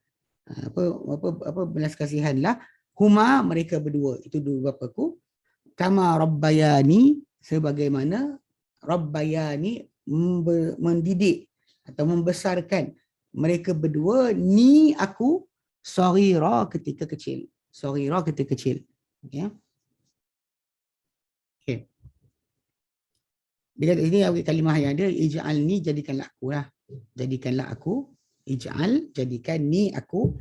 belas kasihanlah, huma, mereka berdua, itu dua bapaku, kama rabbayani, sebagaimana rabbayani, mendidik atau membesarkan mereka berdua, ni aku, saghira, ketika kecil. Saghira, ketika kecil. Okay. Okay. Dia kata ini kalimah yang ada, ij'alni, jadikanlah aku lah. Jadikanlah aku, ij'al, jadikan, ni aku,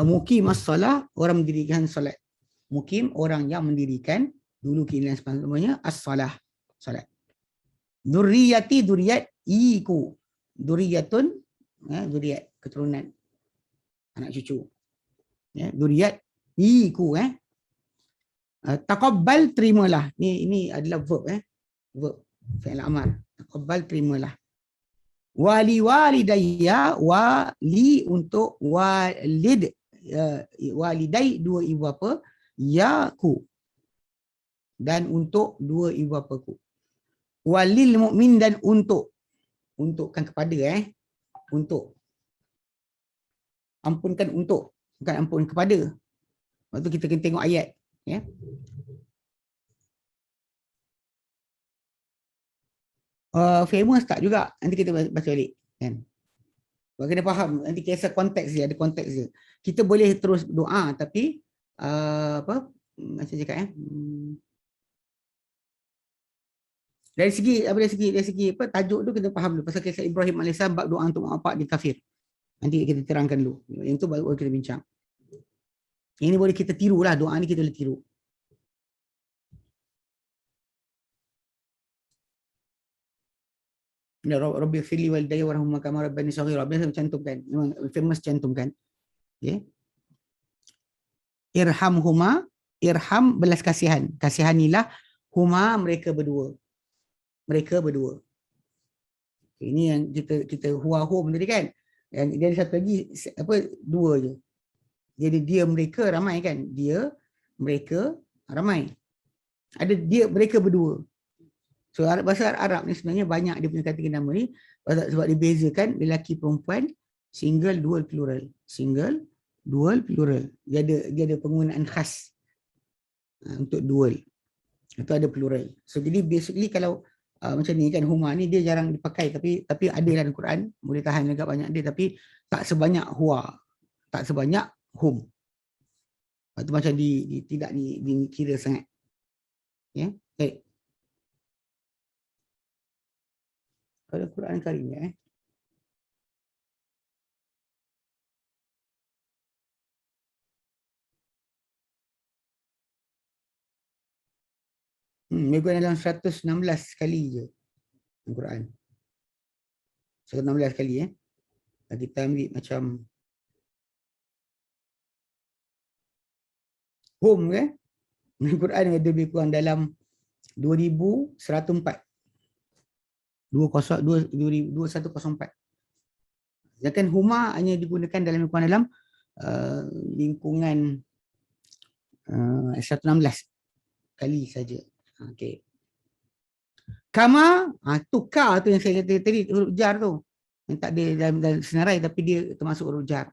muqimas salah, orang mendirikan salat. Muqim, orang yang mendirikan, dulu kini dan sebagainya, as-salah, salat. Dzurriyyati, dzurriyyat, iku. Dzurriyyatun, dzurriyyat, keturunan. Anak cucu. Ya, dzurriyyat, iku. Taqabbal, terimalah. Ini adalah verb. Verb. Fi'il amar. Taqabbal, terimalah. Wali walidayya, wali untuk walid, walidai dua ibu bapa, yaku dan untuk dua ibu bapaku. Walil mukmin dan untukkan kepada untuk. Ampunkan untuk, bukan ampun kepada. Waktu kita kena tengok ayat, ya. Famous tak juga, nanti kita baca balik, kan. Sebab kena faham, nanti kisah konteks dia, ada konteks dia. Kita boleh terus doa tapi apa macam cakap dari segi apa tajuk tu kita faham dulu pasal kisah Ibrahim alaihissalam bab doa untuk mak bapak dia kafir. Nanti kita terangkan dulu. Yang tu baru kita bincang. Ini boleh kita tiru lah, doa ni kita boleh tiru. Rabbi firli walidayya warhamhuma kama rabbani shaghira. Biasa cantumkan. Memang famous cantumkan. Okay. Irhamhuma, irham belas kasihan. Kasihanilah huma mereka berdua. Mereka berdua. Okay, ini yang kita huwa hum tadi kan. Yang dia ada satu lagi apa dua je. Jadi dia mereka ramai kan. Dia mereka ramai. Ada dia mereka berdua. So bahasa Arab ni sebenarnya banyak dia punya kategori nama ni sebab dibezakan lelaki perempuan, single, dual, plural. Single, dual, plural. Dia ada penggunaan khas untuk dual. Itu ada plural. So jadi basically kalau macam ni kan huma ni dia jarang dipakai tapi ada dalam Quran, boleh tahan agak banyak dia tapi tak sebanyak huwa. Tak sebanyak hum. Itu macam tidak dikira sangat. Ya. Baik. Pada Quran Karim lebih dalam 116 kali je Al-Quran. 116 kali kita ambil macam home kan. Al-Quran ada lebih kurang dalam 2104. 2104. Sedangkan huma hanya digunakan dalam lingkungan 116 kali saja. Okey. Kama, tu ka tu yang saya kata tadi huruf jar tu. Yang tak ada dalam senarai tapi dia termasuk huruf jar.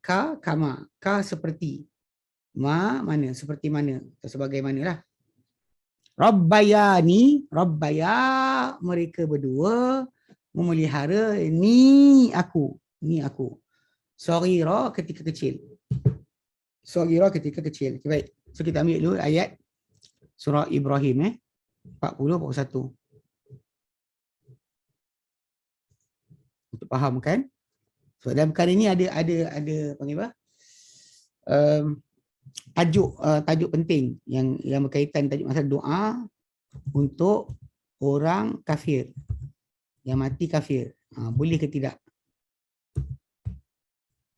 Ka, kama, ka seperti. Ma mana, seperti mana, atau sebagaimanalah. Rabbayani, rabbaya mereka berdua memelihara ni aku. Saghira ketika kecil. Saghira ketika kecil. Okay, baik. So kita ambil dulu ayat surah Ibrahim 40-41. Untuk faham kan? So dalam perkara ini ada panggil apa? Tajuk penting yang berkaitan tajuk masalah doa untuk orang kafir yang mati kafir. Boleh ke tidak?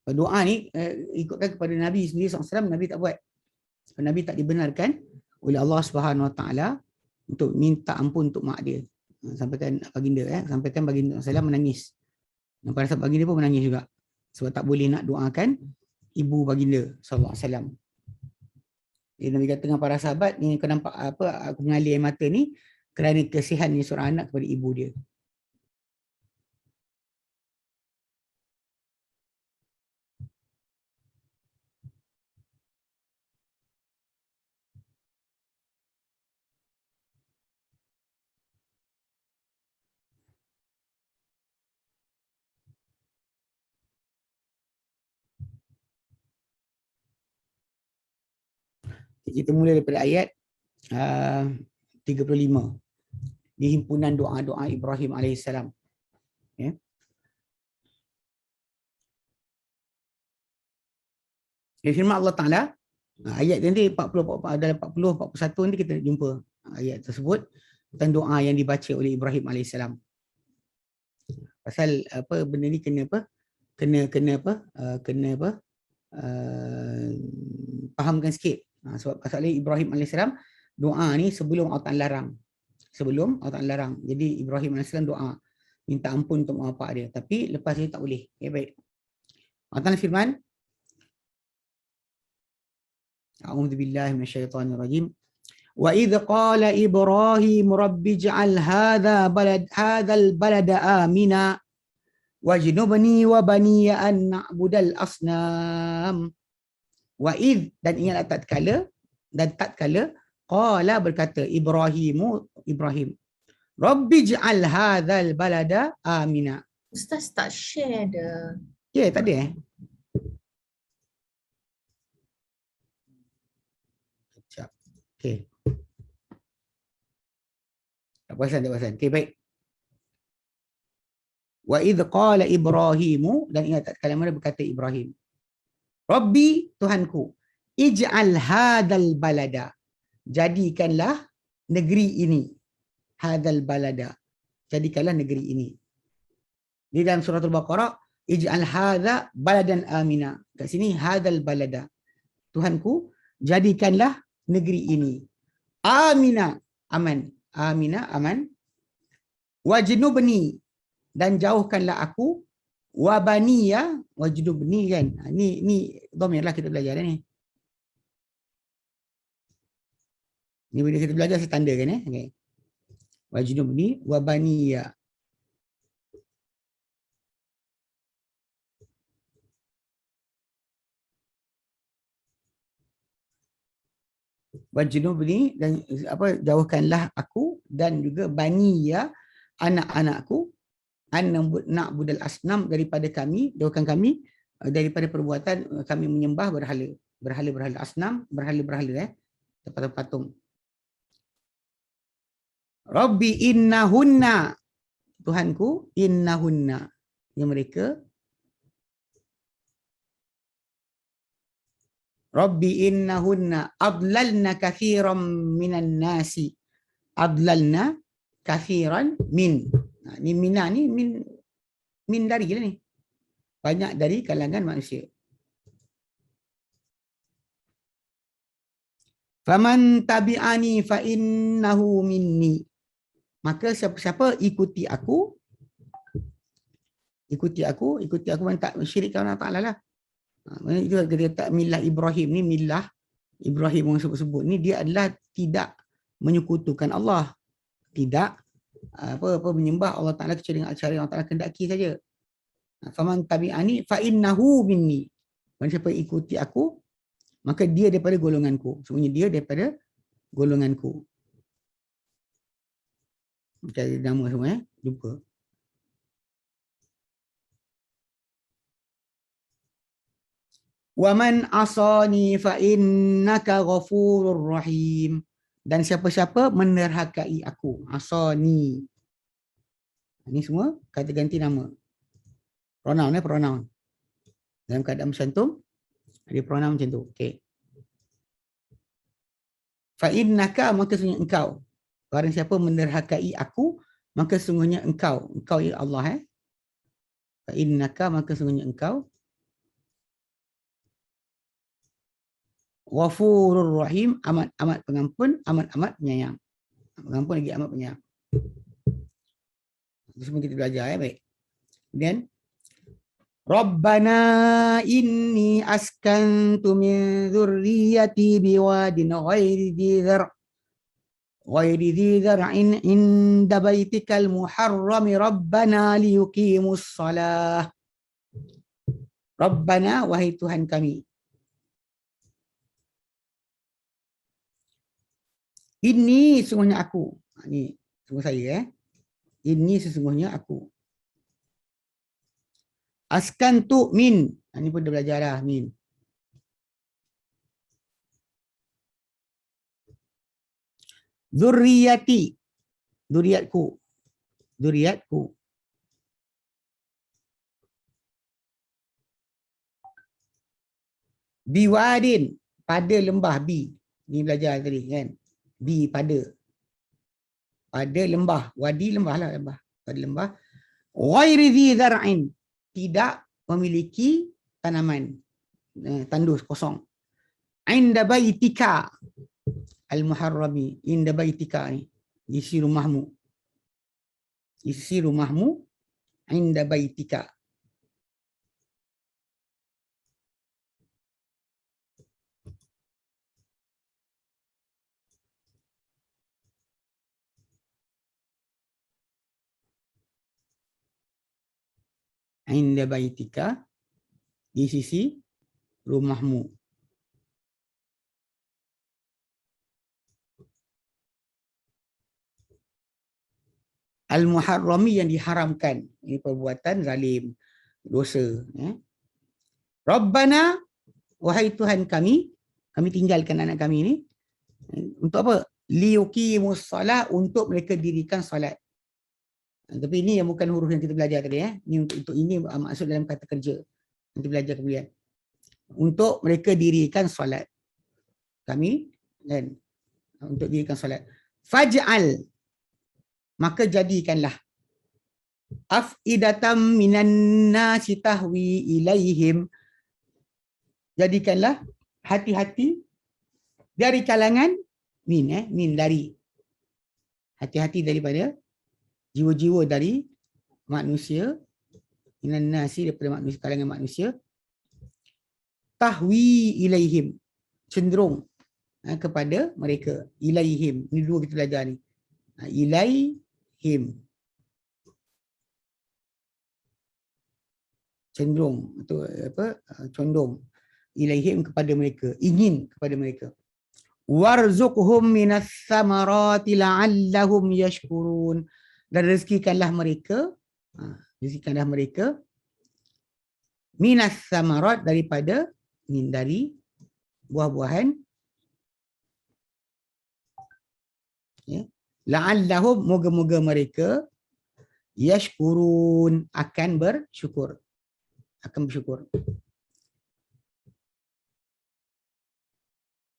Doa ni ikutkan kepada Nabi sendiri SAW, Nabi tak buat. Nabi tak dibenarkan oleh Allah Subhanahu Wa Taala untuk minta ampun untuk mak dia. Sampaikan baginda sampaikan baginda SAW menangis. Dan pada saat baginda pun menangis juga. Sebab tak boleh nak doakan ibu baginda sallallahu alaihi wasallam. Jadi Nabi kata dengan para sahabat, ni kau nampak apa aku mengalir air mata ni kerana kasihan ni seorang anak kepada ibu dia. Kita mula daripada ayat 35 di himpunan doa-doa Ibrahim alaihissalam. Ya. Firman Allah Taala ayat nanti 40 dalam 40 41 nanti kita jumpa ayat tersebut tentang doa yang dibaca oleh Ibrahim alaihissalam. Pasal apa benda ni kena apa? Kena fahamkan sikit. Sebab pasal Ibrahim alaihissalam doa ni sebelum Allah Taala larang. Jadi Ibrahim alaihissalam doa minta ampun untuk mak bapak dia. Tapi lepas itu tak boleh. Okay, baik. Allah Ta'ala firman, A'udzubillahi minasyaitonirrajim. Wa idh qala Ibrahim rabbi ij'al hadzal balada amina wajnubni wa baniya an na'budal asnam. Wa idh, dan ingatlah tatkala qala berkata Ibrahim rabbi ij'al hadzal balada amina. Ustaz tak share the Ya, tak ada Sekejap. Okey. Tak perasan. Okey, baik. Wa idh qala Ibrahimu, dan ingat tatkala mana berkata Ibrahim, Rabbi, Tuhanku, ij'al hadzal balada, jadikanlah negeri ini. Hadzal balada, jadikanlah negeri ini. Di dalam surah Al-Baqarah, ij'al hadza baladan amina. Kat sini hadzal balada. Tuhanku, jadikanlah negeri ini amina, aman. Amina, aman. Wajnubni, dan jauhkanlah aku. Wabaniya, wajnubni kan. Ni dhamir lah kita belajar ni. Ni bila kita belajar saya tanda kan Okay. Wajnubni wabaniya. Wajnubni, dan jauhkanlah aku dan juga baniya, anak-anakku, nak budal asnam, daripada kami, jauhkan kami daripada perbuatan kami menyembah berhala asnam, berhala patung. Rabbi innahunna, Tuhanku, innahunna, yang mereka. Rabbi innahunna adlalna kathiran minan nasi. Adlalna kathiran min. Ni mina ni min dari lah ni. Banyak dari kalangan manusia. Faman tabi'ani fa innahu minni. Maka siapa-siapa ikuti aku mana tak syirikkan Allah Ta'ala lah. Itu dia tak milah Ibrahim ni, milah Ibrahim yang sebut-sebut ni, dia adalah tidak menyekutukan Allah. Tidak menyembah Allah Ta'ala kecuali dengan cara yang Allah Ta'ala kehendaki saja. Faman tabi'ani fa innahu minni. Barang siapa ikuti aku, maka dia daripada golonganku. Sebenarnya dia daripada golonganku. Cari nama semua jumpa. Wa man asani fa innaka ghafurur rahim. Dan siapa-siapa menerhakai aku, asani. Ini semua kata ganti nama. Pronoun pronoun. Dalam keadaan mencantum, ada pronoun macam tu. Okey. Fa innaka, maka sesungguhnya engkau. Barang siapa menerhakai aku, maka sesungguhnya engkau. Engkau ya Allah. Fa innaka, maka sesungguhnya engkau. Ghafurur Rahim, amat pengampun, amat penyayang. Pengampun lagi amat penyayang. Itu semua kita belajar baik. Kemudian Rabbana inni askantu min dzurriyyati biwadin ghairi dzi zar'in inda baitikal muharrami Rabbana liyuqimus shalah. Rabbana, wahai Tuhan kami. Ini sesungguhnya aku. Ini sungguh saya Ini sesungguhnya aku. Askantu min. Ini pun dah belajar dah min. Dzurriyyati. Dzurriyyatku. Biwadin, pada lembah bi. Ni belajar tadi kan. Bi pada lembah, wadi lembah lah, pada lembah. Ghairi dzi zar'in, tidak memiliki tanaman, tandus kosong. Inda baitika al-muharrami, inda baitika ni, isi rumahmu inda baitika. Inda baitika, di sisi rumahmu. Al-muharrami, yang diharamkan. Ini perbuatan zalim, dosa. Rabbana, wahai Tuhan kami tinggalkan anak kami ini. Untuk apa? Liyuqimus salat, untuk mereka dirikan salat. Tapi ini yang bukan huruf yang kita belajar tadi. Ini untuk ini maksud dalam kata kerja. Nanti belajar kemudian. Untuk mereka dirikan salat. Kami, kan? Untuk dirikan salat. Faj'al, maka jadikanlah. Af'idatam minan nasi tahwi ilaihim. Jadikanlah hati-hati dari kalangan min dari. Hati-hati daripada jiwa-jiwa dari manusia, minan nasi, daripada manusia, kalangan manusia, tahwi ilaihim, cenderung kepada mereka, ilaihim. Ini dua kita belajar ni. Ilaihim, cenderung atau apa, condong, ilaihim, kepada mereka, ingin kepada mereka. Warzuqhum minas samarati la'allahum yashkurun, dan rezekikanlah mereka, minas samarat, daripada dari buah-buahan, la'allahum, moga-moga mereka, yashkurun, akan bersyukur.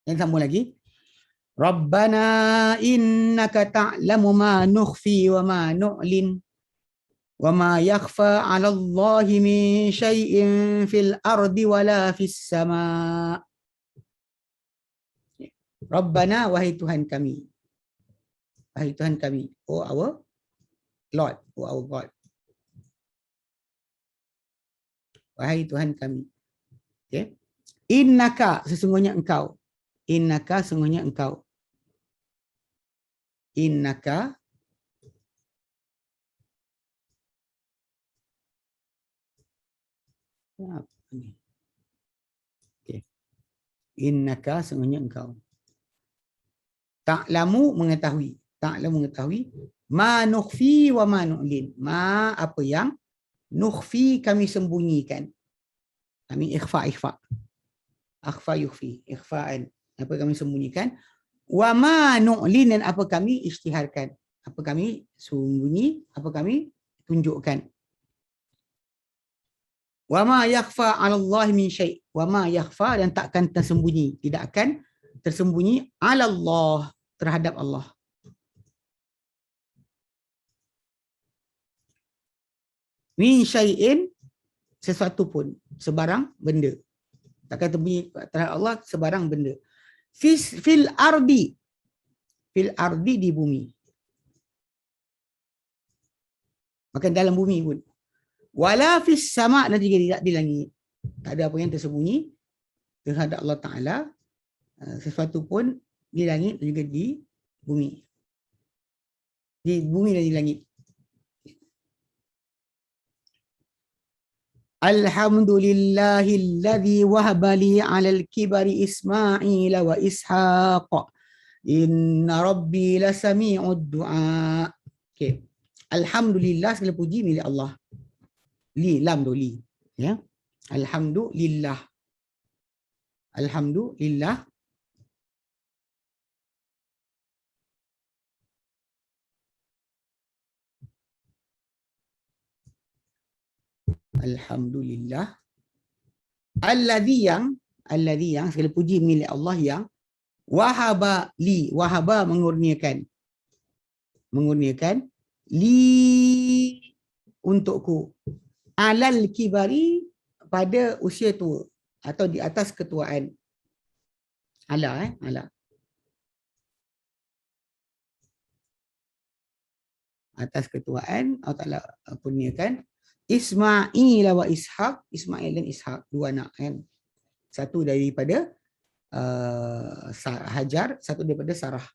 Yang sambung lagi. Rabbana innaka ta'lamu ma nukhfi wa ma nu'lin wa ma yakhfa 'ala Allahi min syai'in fil ardi wala fis sama'. Rabbana, wahai Tuhan kami. Wahai Tuhan kami. Oh our Lord. Oh our God. Wahai Tuhan kami. Okay. Innaka, sesungguhnya engkau. Innaka, sesungguhnya engkau. Innaka, okay. Innaka, sesungguhnya engkau. Ta'lamu, mengetahui. Ta'lamu, mengetahui. Ma nukhfi wa ma nu'lin. Ma, apa yang nukhfi, kami sembunyikan. Kami ikhfa. Akhfa yukhfi, ikhfa'an. Apa kami sembunyikan. Wa ma nu'lin, dan apa kami isytiharkan. Apa kami sembunyi, apa kami tunjukkan. Wa ma yakhfa 'ala Allah min syai'. Wa ma yakhfa, dan takkan tersembunyi, tidak akan tersembunyi 'ala Allah, terhadap Allah. Min syai'in, sesuatu pun, sebarang benda. Takkan tersembunyi terhadap Allah sebarang benda. Fil ardi, di bumi. Bahkan dalam bumi pun. Wala fis sama', dan juga tidak di langit. Tak ada apa yang tersembunyi terhadap Allah Ta'ala, sesuatu pun di langit dan juga di bumi. Di bumi dan di langit. Alhamdulillahilladzi wahaba li 'alal kibari Ismail wa Ishaq. Inna rabbi lasami'ud du'a. Okey. Alhamdulillah, segala puji milik Allah. Li, lam tu li. Ya. Alhamdulillah. Alhamdulillah. Alhamdulillah. Alladzi yang segala puji milik Allah yang wahaba li, wahaba mengurniakan li untukku, alal kibari, pada usia tua atau di atas ketuaan. Ala atas ketuaan Allah Ta'ala kurniakan Ismail wa Ishaq, Ismail dan Ishaq, dua anak kan. Satu daripada Hajar, satu daripada Sarah.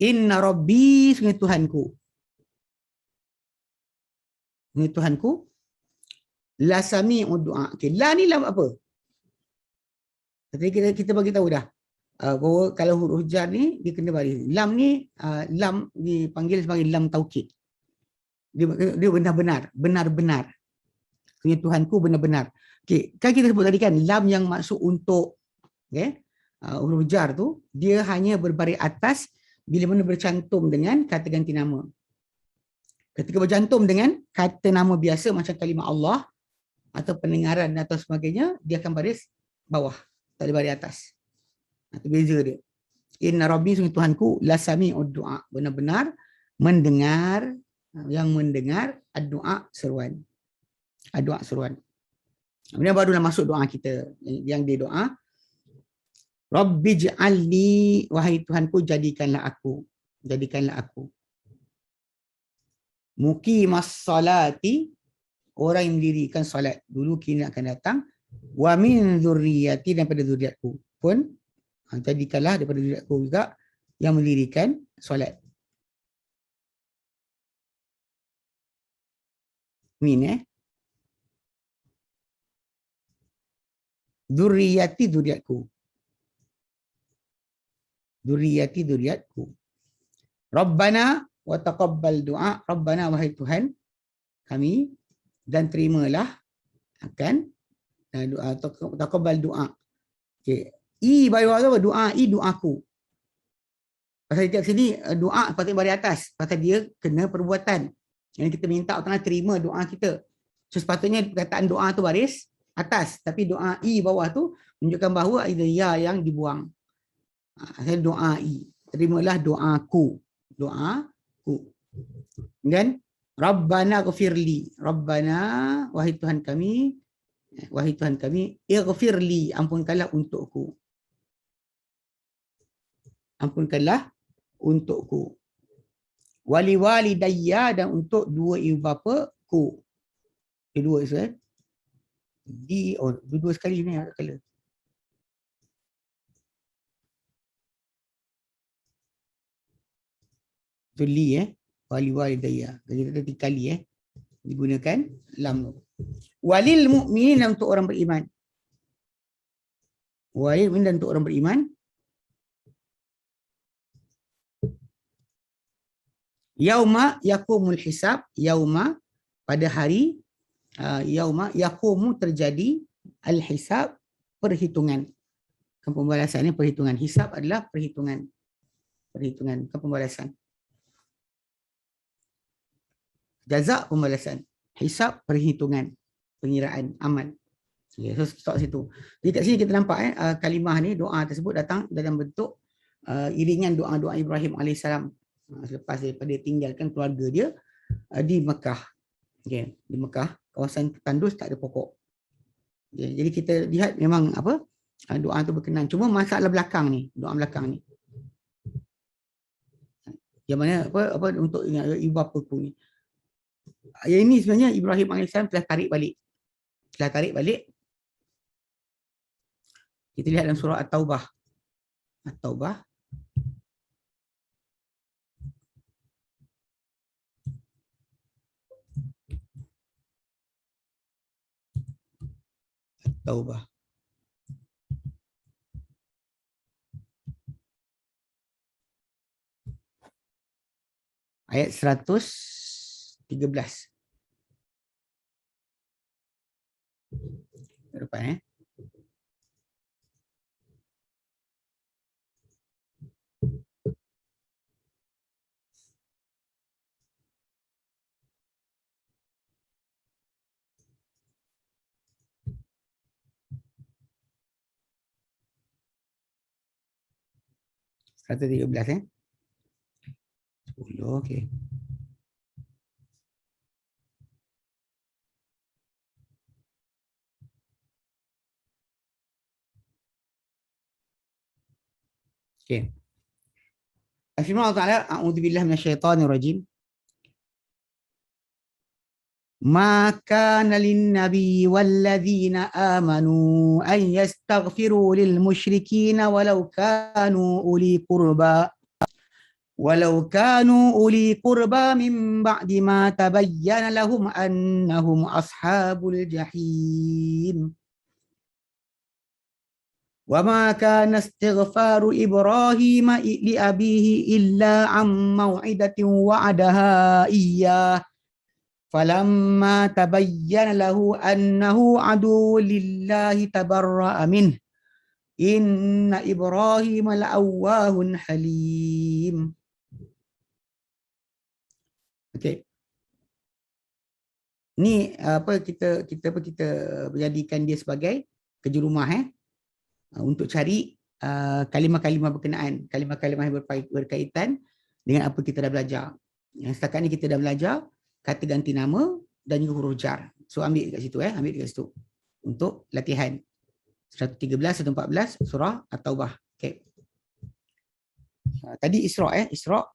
Inna Rabbi, sungguh Tuhanku. Sungguh Tuhanku. La sami'u du'a. Okay, la ni lam apa? Tadi kita bagi tahu dah. Bahawa kalau huruf jar ni dia kena baris. Lam ni lam dipanggil sebagai lam taukid. Dia benar-benar, benar-benar. Sungguh Tuhanku benar-benar. Okay, kan kita sebut tadi kan lam yang maksud untuk, okay, huruf jar tu dia hanya berbaris atas bila mana bercantum dengan kata ganti nama. Ketika bercantum dengan kata nama biasa macam kalimah Allah atau pendengaran atau sebagainya, dia akan baris bawah, tak ada baris atas. Itu beza dia. Inna Rabbi, sungguh Tuhanku, la sami'ud du'a, benar-benar mendengar, yang mendengar ad-du'a, seruan. Ad-du'a, seruan. Kemudian barulah masuk doa kita yang dia doa, Rabbi j'alni, wahai Tuhanku, jadikanlah aku. Jadikanlah aku. Muqimas salati, orang yang mendirikan salat. Dulu kini akan datang. Wa min dzurriyyati, daripada zuriatku pun. Jadikanlah daripada zuriatku juga yang mendirikan salat. Min Dzurriyyati, zuriatku. Dzurriyyati, zuriatku. Rabbana wa taqabbal du'a. Rabbana, wahai Tuhan kami, dan terimalah akan doa, taqabbal du'a. Okay. I bawah tu doa, i doaku. Pasal di sini doa patut baris atas, pasal dia kena perbuatan. Yang kita minta Allah Taala terima doa kita. So sepatutnya perkataan doa tu baris atas, tapi doa i bawah tu menunjukkan bahawa ada ya yang dibuang. Doa i, terimalah doaku. Doaku. Dan Rabbana ghafirli. Rabbana, wahai Tuhan kami, ighfirli, ampunkanlah untukku. Ampunkanlah untukku. Wali walidayya, dan untuk dua ibu bapaku. Kedua itu dua sekali ni agak kala. Itu li wali walidayya. Kita tiga kali digunakan lam. Walil mu'minin, dan untuk orang beriman. Walil mu'minin, dan untuk orang beriman. Yauma yakumul hisab, yauma pada hari, yauma yakumu terjadi, al-hisab perhitungan. Pembalasan ini perhitungan. Hisab adalah perhitungan. Perhitungan, pembalasan. Jazak, pembalasan. Hisab, perhitungan, pengiraan amal. Okay, so stop situ. Jadi kat sini kita nampak kalimah ni, doa tersebut datang dalam bentuk iringan doa-doa Ibrahim AS selepas daripada tinggalkan keluarga dia di Mekah. Okay, di Mekah, kawasan tandus, tak ada pokok. Okay, jadi kita lihat memang apa, doa tu berkenan. Cuma masalah belakang ni, doa belakang ni, yang mana apa untuk ibu bapaku ni. Yang ini sebenarnya Ibrahim AS telah tarik balik. Telah tarik balik. Kita lihat dalam surah At-Taubah. At-Taubah. At-Taubah. Ayat 113. Depan Satu 13 10, okey. Okey. Firman Allah Taala, a'udzubillahi minasyaitonir rajim. Ma kana lin-nabi walladzina amanu an yastaghfiru lil musyrikina walau kanu uli qurba min ba'di ma tabayyana lahum annahum ashabul jahim. وما كان استغفار إبراهيم لأبيه إلا عن موعدة وعدها إياه فلما تبين له أنه عدو لله تبرأ منه إن إبراهيم لأواه حليم. Okey. Ni apa kita menjadikan dia sebagai kejurumah untuk cari kalimah-kalimah berkenaan, kalimah-kalimah yang berkaitan dengan apa kita dah belajar. Yang setakat ni kita dah belajar kata ganti nama dan juga huruf jar. So ambil dekat situ ambil dekat situ untuk latihan 113 114 surah At-Taubah. Okey. Tadi Isra Isra.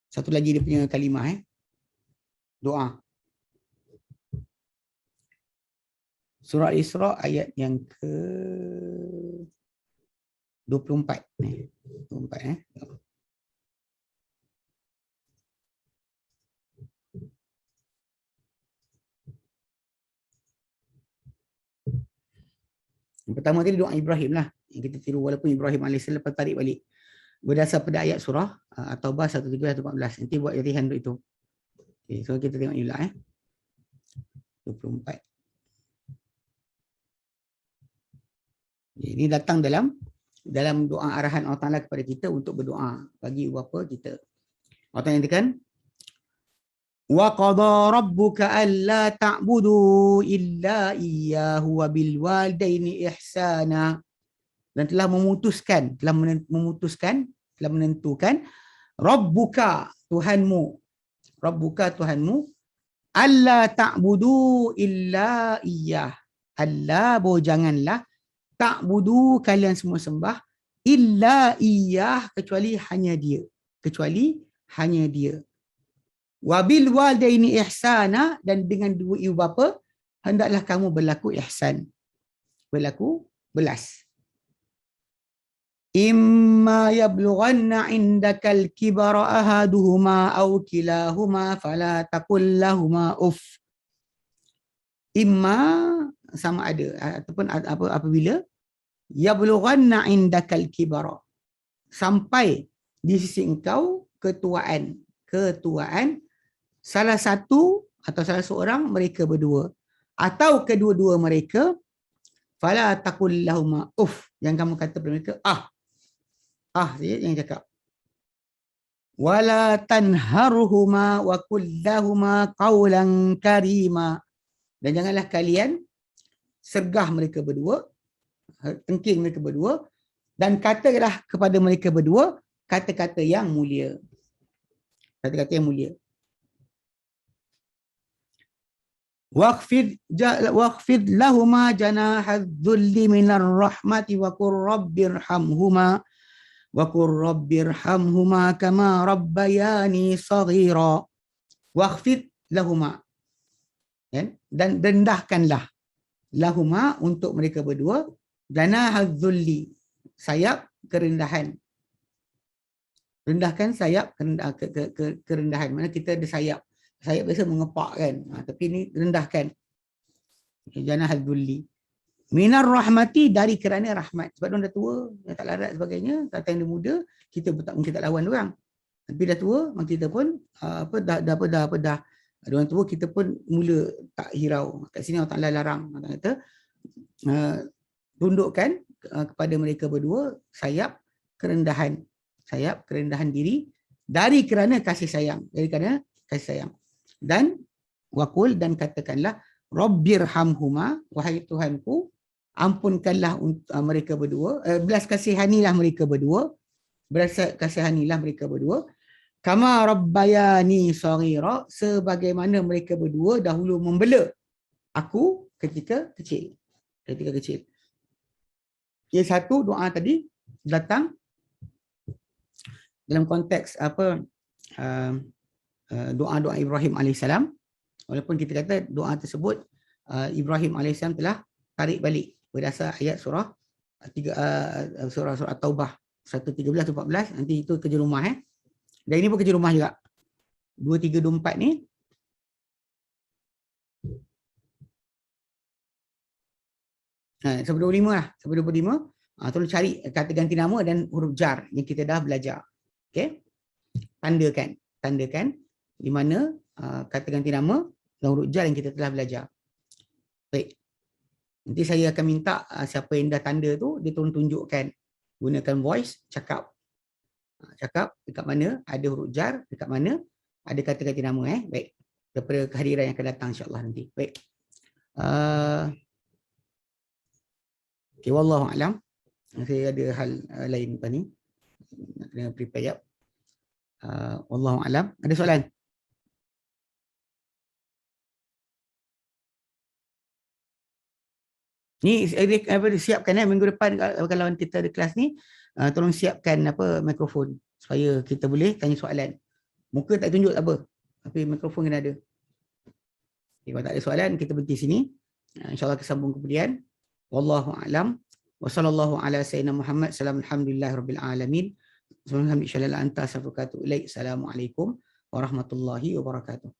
Satu lagi dia punya kalimah doa. Surah Isra ayat yang ke 24 ni. 24 Yang pertama tadi doa Ibrahim lah yang kita tiru, walaupun Ibrahim AS lepas tarik balik berdasar pada ayat surah At-Taubah 113-114. Nanti buat latihan untuk itu. Okay, so kita tengok juga 24. Ini datang dalam doa arahan Allah Ta'ala kepada kita untuk berdoa bagi bapa kita. Allah Ta'ala nyatakan, wa qada rabbuka alla ta'budu illa iyyahu wa bil walidaini ihsana. Dan telah menentukan rabbuka Tuhanmu alla ta'budu illa iyyah. Allah janganlah ta'budu kalian semua sembah illa iyyah kecuali hanya dia. Wabil walidaini ihsana, dan dengan dua ibu bapa hendaklah kamu berlaku ihsan, berlaku belas. Imma yablughanna indakal kibara ahaduhuma aw kilahuma fala taqul lahumā uff. Imma sama ada ataupun apabila yablughanna indakal kibara, sampai di sisi engkau ketuaan salah satu atau salah seorang mereka berdua atau kedua-dua mereka, fala taqul lahumā uff, yang kamu kata kepada mereka saja, yang cakap. Wala tanharuhuma wa qul lahumā qawlan karīmā, dan janganlah kalian sergah mereka berdua, tengking mereka berdua, dan katalah kepada mereka berdua kata-kata yang mulia. Kata-kata yang mulia. Waqfid lahuma janahadz dhulli minar rahmati wa qur rabbirhamhuma kama rabbayani shaghira. Waqfid lahuma, dan rendahkanlah lahuma untuk mereka berdua janahadz dhulli, sayap kerendahan. Rendahkan sayap kerendahan. Mana kita ada sayap biasa mengepak kan, tapi ini rendahkan. Janahadz dhulli minar rahmati, dari kerana rahmat. Sebab dia dah tua, dia tak larat sebagainya. Datang dia muda, kita mungkin tak lawan orang. Tapi dah tua, kita pun dah orang tua, kita pun mula tak hirau. Kat sini Allah Ta'ala larang. Allah kata tundukkan kepada mereka berdua sayap kerendahan diri dari kerana kasih sayang, dan waqul, dan katakanlah rabbirhamhuma, wahai Tuhanku, ampunkanlah mereka berdua, belas kasihanilah mereka berdua, kama rabbayani shaghira, sebagaimana mereka berdua dahulu membela aku ketika kecil. Yang satu doa tadi datang dalam konteks doa-doa Ibrahim alaihissalam, walaupun kita kata doa tersebut Ibrahim alaihissalam telah tarik balik berdasar ayat surah surah Taubah 113-14, nanti itu kerja rumah dan ini pun kerja rumah juga. 2, 3, 24 ni sampai 25 lah, sampai 25 tolong cari kata ganti nama dan huruf jar yang kita dah belajar. Okey, tandakan di mana kata ganti nama dan huruf jar yang kita telah belajar. Baik, nanti saya akan minta siapa yang dah tanda tu dia tolong tunjukkan, gunakan voice, cakap dekat mana ada huruf jar, dekat mana ada kata ganti nama. Baik, daripada kehadiran yang akan datang insya-Allah nanti. Baik, okay, wallahu alam. Saya ada hal lain lepas ni nak kena prepare. Wallahu alam. Ada soalan? Ni siapkan minggu depan kalau kita ada kelas ni, tolong siapkan mikrofon supaya kita boleh tanya soalan. Muka tak tunjuk tak apa, tapi mikrofon kena ada. Okay, kalau tak ada soalan kita berhenti sini. InsyaAllah kesambung kemudian. Wallahu a'lam. Wa sallallahu ala sayyidina Muhammad. Alhamdulillahirabbil alamin. Assalamualaikum warahmatullahi wabarakatuh.